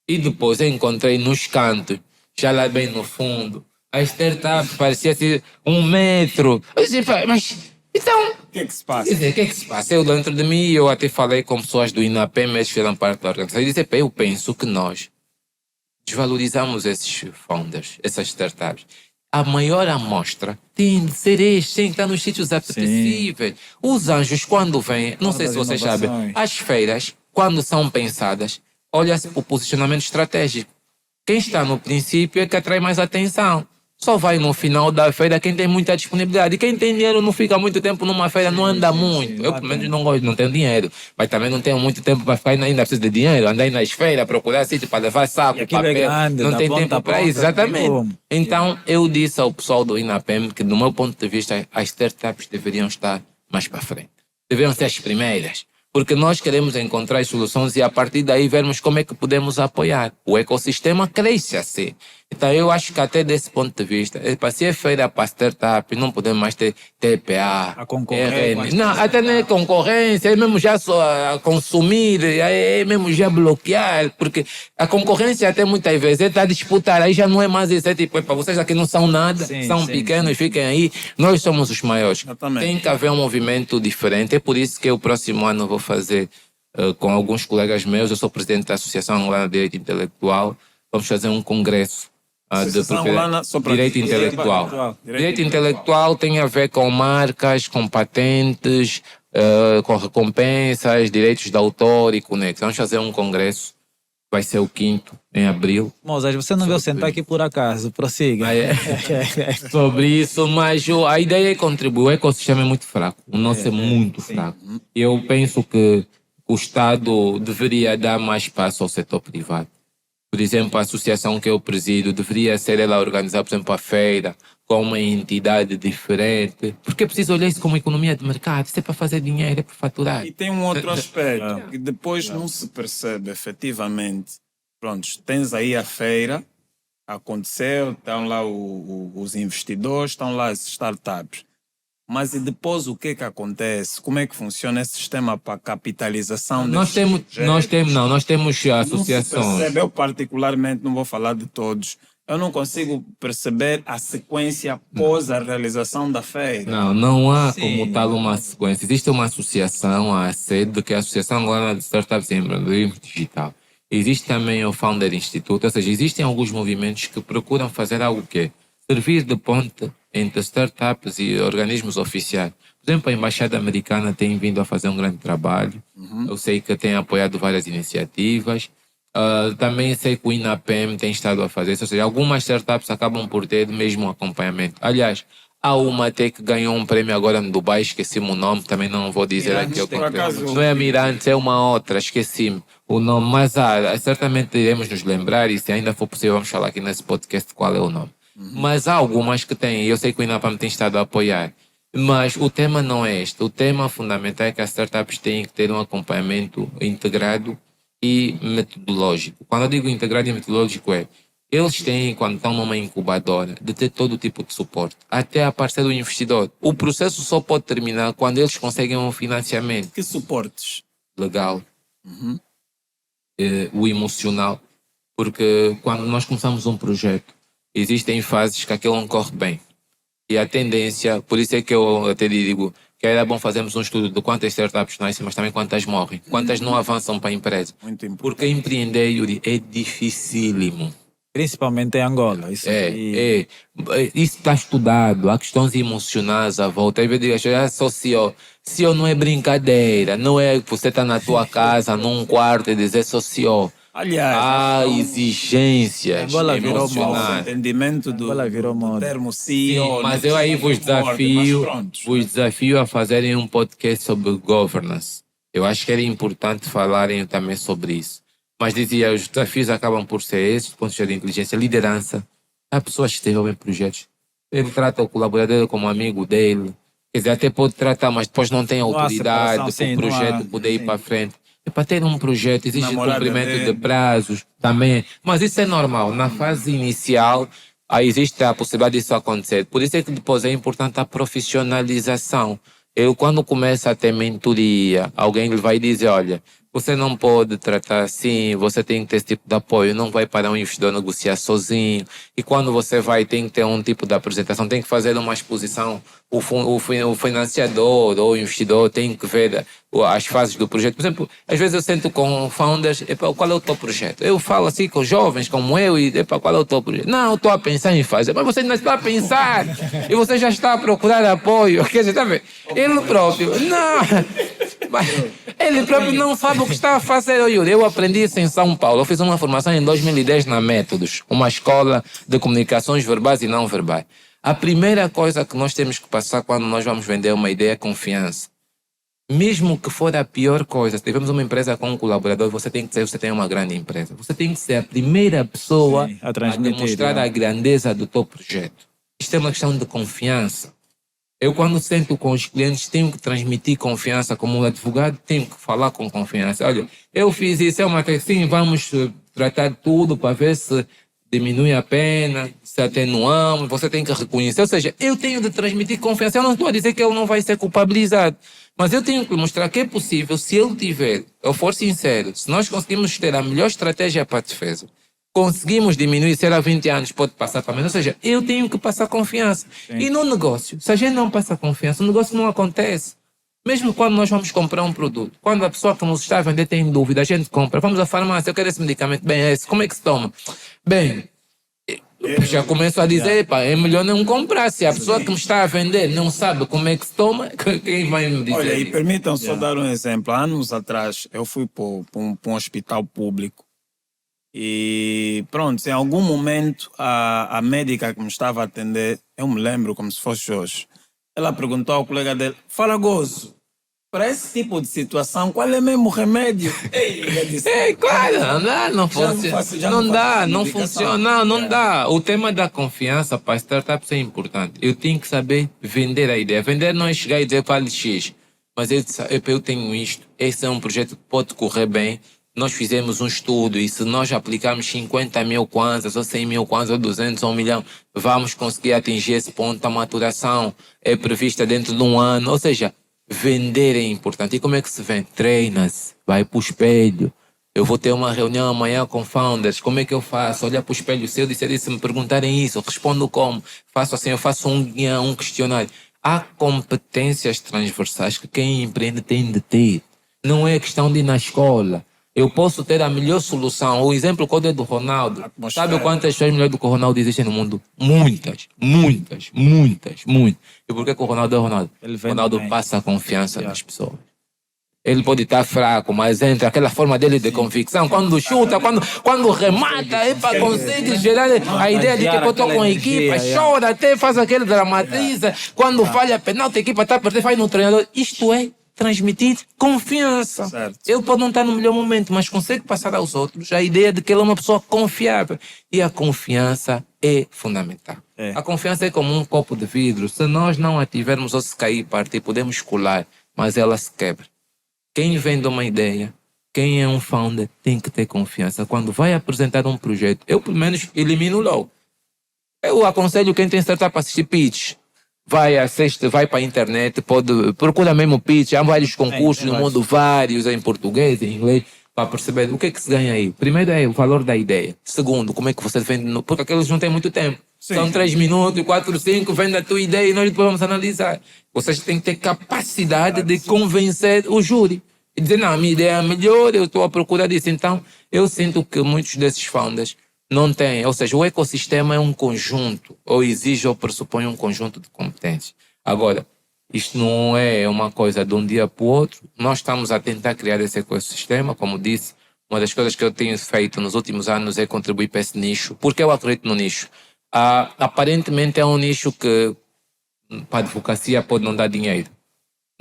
S1: E depois eu encontrei nos cantos, já lá bem no fundo, a startup parecia ser 1 metro. Eu disse, mas então...
S2: O que é que se passa?
S1: O que é que se passa? Eu dentro de mim, eu até falei com pessoas do INAPEM, mas fizeram parte da organização. Eu disse, eu penso que nós desvalorizamos esses founders, essas startups. a maior amostra tem de ser este, tem que estar nos sítios apetecíveis. Os anjos, quando vêm, não sei se vocês sabem, as feiras, quando são pensadas, olha-se para o posicionamento estratégico. Quem está no princípio é que atrai mais atenção. Só vai no final da feira quem tem muita disponibilidade. E quem tem dinheiro não fica muito tempo numa feira, não anda muito. Eu, pelo menos, não gosto, não tenho dinheiro. Mas também não tenho muito tempo para ficar, ainda preciso de dinheiro. Andar aí nas feiras, procurar sítio para levar saco, papel.
S3: Grande,
S1: não tem tempo para isso, exatamente. Então, eu disse ao pessoal do INAPEM que, do meu ponto de vista, as startups deveriam estar mais para frente. Deveriam ser as primeiras. Porque nós queremos encontrar as soluções e a partir daí vermos como é que podemos apoiar. O ecossistema cresce assim. Então eu acho que até desse ponto de vista, se é feira para startup, não podemos mais ter TPA,
S3: a concorrer
S1: RN. Não, até nem concorrência, é mesmo já só consumir, é mesmo já bloquear, porque a concorrência até muitas vezes está a disputar, aí já não é mais isso, é tipo, para vocês aqui não são nada, são pequenos, fiquem aí, nós somos os maiores.
S2: Exatamente.
S1: Tem que haver um movimento diferente, é por isso que o próximo ano vou fazer com alguns colegas meus, eu sou presidente da Associação Angolana de Direito Intelectual, vamos fazer um congresso Direito Intelectual. Direito Intelectual tem a ver com marcas, com patentes, com recompensas, direitos de autor e conexão. Vamos fazer um congresso, vai ser o 5º, em abril.
S3: Moças, você não veio sentar aqui por acaso, prossiga.
S1: Sobre isso, mas a ideia é contribuir. O ecossistema é muito fraco, o nosso é muito fraco. Eu penso que o Estado deveria dar mais espaço ao setor privado. Por exemplo, a associação que eu presido deveria ser ela organizar, por exemplo, a feira com uma entidade diferente. Porque é preciso olhar isso como economia de mercado. Isso é para fazer dinheiro, é para faturar.
S2: E tem um outro aspecto que depois não se percebe efetivamente. Pronto, tens aí a feira, aconteceu, estão lá os investidores, estão lá as startups. Mas e depois o que é que acontece? Como é que funciona esse sistema para capitalização?
S1: Nós temos associações.
S2: Não se percebe, eu particularmente não vou falar de todos. Eu não consigo perceber a sequência pós a realização da feira.
S1: Não há como tal uma sequência. Existe uma associação, a ACED, que é a Associação Angolana de Startups e Empreendedorismo Digital. Existe também o Founder Institute, ou seja, existem alguns movimentos que procuram fazer algo que servir de ponte entre startups e organismos oficiais. Por exemplo, a Embaixada Americana tem vindo a fazer um grande trabalho. Eu sei que tem apoiado várias iniciativas. Também sei que o INAPEM tem estado a fazer isso. Ou seja, algumas startups acabam por ter mesmo acompanhamento. Aliás, há uma até que ganhou um prêmio agora no Dubai, esqueci-me o nome, também não vou dizer aqui. Não é a Mirantes, é uma outra, esqueci-me o nome. Mas certamente iremos nos lembrar e se ainda for possível vamos falar aqui nesse podcast qual é o nome. Mas há algumas que têm, eu sei que o INAPAM tem estado a apoiar, mas o tema não é este. O tema fundamental é que as startups têm que ter um acompanhamento integrado e metodológico. Quando eu digo integrado e metodológico eles têm, quando estão numa incubadora, de ter todo tipo de suporte, até a parceira do investidor. O processo só pode terminar quando eles conseguem um financiamento.
S2: Que suportes?
S1: Legal. O emocional. Porque quando nós começamos um projeto, existem fases que aquilo não corre bem. E a tendência, por isso é que eu até digo que era bom fazermos um estudo de quantas startups nascem, mas também quantas morrem, quantas não avançam para a empresa.
S2: Muito importante.
S1: Porque empreender, Yuri, é dificílimo.
S3: Principalmente em Angola. Isso
S1: Isso está estudado, há questões emocionais à volta. Aí eu digo, só CEO não é brincadeira, não é você estar na tua casa, num quarto e dizer só CEO.
S2: Aliás,
S1: há exigências
S3: Angola virou
S1: emocionais.
S2: entendimento do termo CEO.
S1: Sim, mas eu aí vos desafio a fazerem um podcast sobre governance. Eu acho que era importante falarem também sobre isso. Mas dizia, os desafios acabam por ser esses, do ponto de vista de inteligência, liderança. Há pessoas que desenvolvem projetos. Ele trata o colaborador como amigo dele. Quer dizer, até pode tratar, mas depois não tem autoridade para o projeto poder ir para frente. É para ter um projeto, existe cumprimento de prazos também. Mas isso é normal. Na fase inicial, aí existe a possibilidade disso acontecer. Por isso é que depois é importante a profissionalização. Eu, quando começo a ter mentoria, alguém lhe vai dizer, olha, Você não pode tratar assim, você tem que ter esse tipo de apoio, não vai para um investidor negociar sozinho. E quando você vai, tem que ter um tipo de apresentação, tem que fazer uma exposição. O financiador ou o investidor tem que ver as fases do projeto. Por exemplo, às vezes eu sento com founders, qual é o teu projeto? Eu falo assim com jovens como eu e qual é o teu projeto? Não, eu estou a pensar em fazer. Mas você ainda está a pensar e você já está a procurar apoio. Quer dizer, está a ver? Ele próprio, não... Mas ele próprio não sabe o que está a fazer. Eu aprendi isso em São Paulo. Eu fiz uma formação em 2010 na Métodos, uma escola de comunicações verbais e não verbais. A primeira coisa que nós temos que passar quando nós vamos vender uma ideia é confiança. Mesmo que for a pior coisa, se tivermos uma empresa com um colaborador, você tem que dizer que você tem uma grande empresa. Você tem que ser a primeira pessoa a demonstrar a grandeza do teu projeto. Isto é uma questão de confiança. Eu, quando sento com os clientes, tenho que transmitir confiança. Como um advogado, tenho que falar com confiança. Olha, eu fiz isso, é uma questão, sim, vamos tratar tudo para ver se diminui a pena, se atenuamos, você tem que reconhecer. Ou seja, eu tenho de transmitir confiança. Eu não estou a dizer que ele não vai ser culpabilizado, mas eu tenho que mostrar que é possível, se ele tiver, eu for sincero, se nós conseguimos ter a melhor estratégia para a defesa, conseguimos diminuir, se era 20 anos, pode passar para menos. Ou seja, eu tenho que passar confiança. Sim. E no negócio, se a gente não passa confiança, o negócio não acontece. Mesmo quando nós vamos comprar um produto, quando a pessoa que nos está a vender tem dúvida, a gente compra. Vamos à farmácia, eu quero esse medicamento. Bem, esse, como é que se toma? Bem, eu já começo a dizer, pá, é melhor não comprar. Se a pessoa que me está a vender não sabe como é que se toma, quem vai me dizer?
S2: Olha, e permitam só dar um exemplo. Há anos atrás, eu fui para um hospital público. E pronto, em algum momento a médica que me estava a atender, eu me lembro como se fosse hoje, ela perguntou ao colega dele: fala, Gozo, para esse tipo de situação, qual é mesmo o remédio? Ele disse:
S1: claro, não funciona. Não funciona, não dá. O tema da confiança para startups é importante. Eu tenho que saber vender a ideia. Vender não é chegar e dizer vale X, mas eu tenho isto, esse é um projeto que pode correr bem. Nós fizemos um estudo e se nós aplicarmos 50 mil kwanzas, ou 100 mil kwanzas, ou 200, ou 1 milhão, vamos conseguir atingir esse ponto. A maturação é prevista dentro de um ano. Ou seja, vender é importante. E como é que se vende? Treina-se, vai para o espelho. Eu vou ter uma reunião amanhã com founders. Como é que eu faço? Olha para o espelho. Se eu disser isso, se me perguntarem isso, eu respondo como? Faço assim, eu faço um guião, um questionário. Há competências transversais que quem empreende tem de ter. Não é questão de ir na escola. Eu posso ter a melhor solução. O exemplo que eu dei do Ronaldo. Sabe quantas pessoas melhores do que o Ronaldo existem no mundo? Muitas. E por que o Ronaldo é o Ronaldo? O Ronaldo passa a confiança nas pessoas. Ele pode estar fraco, mas entra aquela forma dele de convicção. Quando chuta, quando remata, consegue gerar a ideia de que eu estou com a equipa, chora, até faz aquele dramatiza. Quando falha penalti, a equipa está a perder, faz no treinador. Isto é transmitir confiança. Certo. Ele pode não estar no melhor momento, mas consegue passar aos outros a ideia de que ele é uma pessoa confiável. E a confiança é fundamental. A confiança é como um copo de vidro. Se nós não a tivermos ou se cair, partir, podemos colar, mas ela se quebra. Quem vende uma ideia, quem é um founder, tem que ter confiança. Quando vai apresentar um projeto, eu pelo menos elimino logo. Eu aconselho quem tem startup para assistir pitch. Vai para a internet, procura mesmo o pitch. Há vários concursos no mundo, vários em português, em inglês, para perceber o que é que se ganha aí. Primeiro é o valor da ideia. Segundo, como é que você vende, porque aqueles não têm muito tempo. Sim. São 3 minutos, 4, 5, vende a tua ideia e nós depois vamos analisar. Vocês têm que ter capacidade de convencer o júri. E dizer, não, a minha ideia é melhor, eu estou à procura disso. Então, eu sinto que muitos desses founders não têm. Ou seja, o ecossistema é um conjunto, ou exige ou pressupõe um conjunto de competências. Agora, isto não é uma coisa de um dia para o outro. Nós estamos a tentar criar esse ecossistema, como disse. Uma das coisas que eu tenho feito nos últimos anos é contribuir para esse nicho. Porque eu acredito no nicho. Aparentemente é um nicho que para a advocacia pode não dar dinheiro,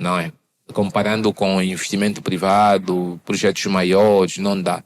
S1: não é? Comparando com investimento privado, projetos maiores, não dá.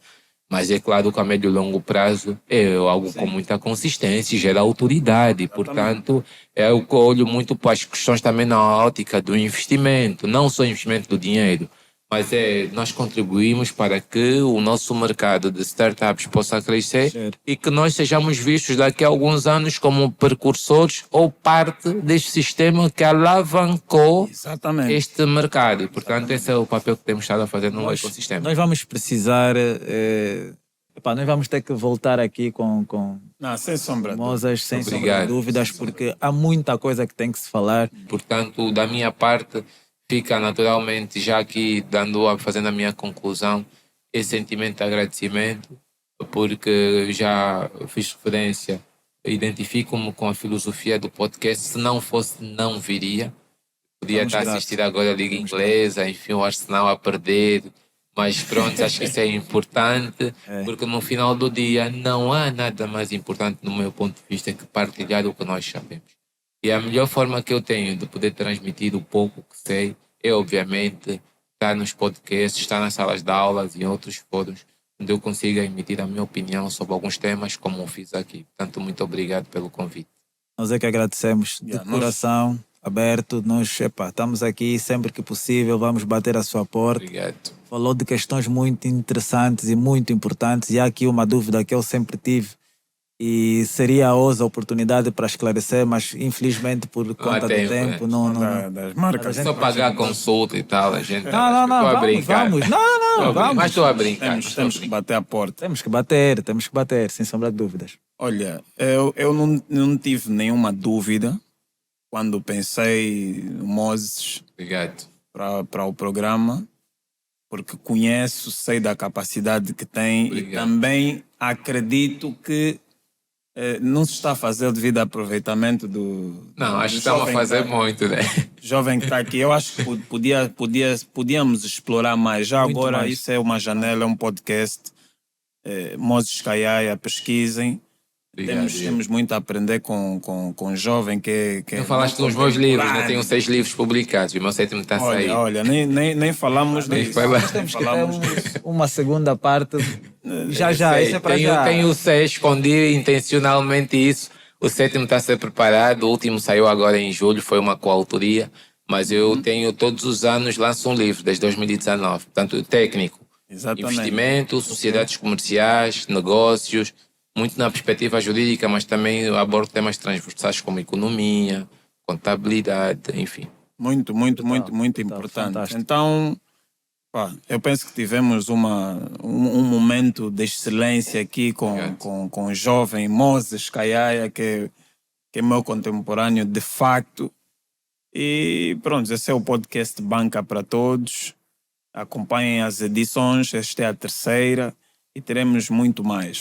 S1: Mas é claro que a médio e longo prazo é algo com muita consistência e gera autoridade. Portanto, eu olho muito para as questões também na ótica do investimento, não só investimento do dinheiro, mas nós contribuímos para que o nosso mercado de startups possa crescer
S3: Certo.
S1: e que nós sejamos vistos daqui a alguns anos como precursores ou parte deste sistema que alavancou
S2: Exatamente.
S1: este mercado. E, portanto, esse é o papel que temos estado a fazer no ecossistema.
S3: Nós vamos precisar. Nós vamos ter que voltar aqui com
S2: Não, sem sombra de dúvida.
S3: Mozas, sem sombra de
S1: Obrigado.
S3: dúvidas, porque há muita coisa que tem que se falar.
S1: Portanto, da minha parte, fica naturalmente, já aqui fazendo a minha conclusão, esse sentimento de agradecimento, porque já fiz referência, identifico-me com a filosofia do podcast. Se não fosse, não viria. Podia
S3: Estamos
S1: estar a
S3: gratos.
S1: assistir agora a Liga Inglesa, enfim, o Arsenal a perder. Mas pronto, acho que isso é importante, porque no final do dia não há nada mais importante, no meu ponto de vista, que partilhar o que nós sabemos. E a melhor forma que eu tenho de poder transmitir o pouco que sei é, obviamente, estar nos podcasts, estar nas salas de aulas e em outros fóruns, onde eu consiga emitir a minha opinião sobre alguns temas, como eu fiz aqui. Portanto, muito obrigado pelo convite.
S3: Nós é que agradecemos de coração, aberto. Nós estamos aqui sempre que possível, vamos bater a sua porta.
S1: Obrigado.
S3: Falou de questões muito interessantes e muito importantes. E há aqui uma dúvida que eu sempre tive e seria a hoje a oportunidade para esclarecer, mas infelizmente por conta do tempo não.
S2: Das marcas.
S1: Só pagar a consulta e tal, a gente...
S3: Não,
S1: Estou a brincar.
S3: vamos. Não, vamos.
S1: Mas estou a brincar.
S2: Temos que bater a porta.
S3: Temos que bater, sem sombra de dúvidas.
S2: Olha, eu não tive nenhuma dúvida quando pensei no Moses
S1: Obrigado.
S2: para o programa, porque conheço, sei da capacidade que tem.
S1: Obrigado.
S2: E também acredito que não se está a fazer o devido aproveitamento do.
S1: Não, acho que
S2: do
S1: estamos a
S2: jovem
S1: fazer
S2: que tá-
S1: muito, né?
S2: jovem que está aqui. Eu acho que podíamos explorar mais. Já
S3: Muito
S2: agora,
S3: mais.
S2: isso é uma janela, é um podcast. Moses Kayaya, pesquisem.
S1: Obrigado.
S2: Temos muito a aprender com jovem que
S1: Não falaste dos meus livros, né? Tenho 6 livros publicados, o meu 7º está a sair.
S2: Olha, nem falamos
S1: Nem
S2: disso.
S1: falamos.
S3: Temos que ter
S2: Falamos
S3: uma segunda parte. Já,
S1: Sei,
S3: isso é para já.
S1: tenho o 6, escondi intencionalmente isso. O 7º está a ser preparado, o último saiu agora em julho, foi uma coautoria. Mas eu tenho todos os anos, lanço um livro, desde 2019. Portanto, técnico,
S2: Exatamente.
S1: investimento, sociedades comerciais, negócios, muito na perspectiva jurídica, mas também abordo temas transversais como economia, contabilidade, enfim.
S2: Muito importante.
S3: fantástico.
S2: Então, eu penso que tivemos um momento de excelência aqui com o jovem Moses Kayaya, que é meu contemporâneo de facto. E pronto, esse é o podcast Banca para Todos. Acompanhem as edições, esta é a 3ª e teremos muito mais.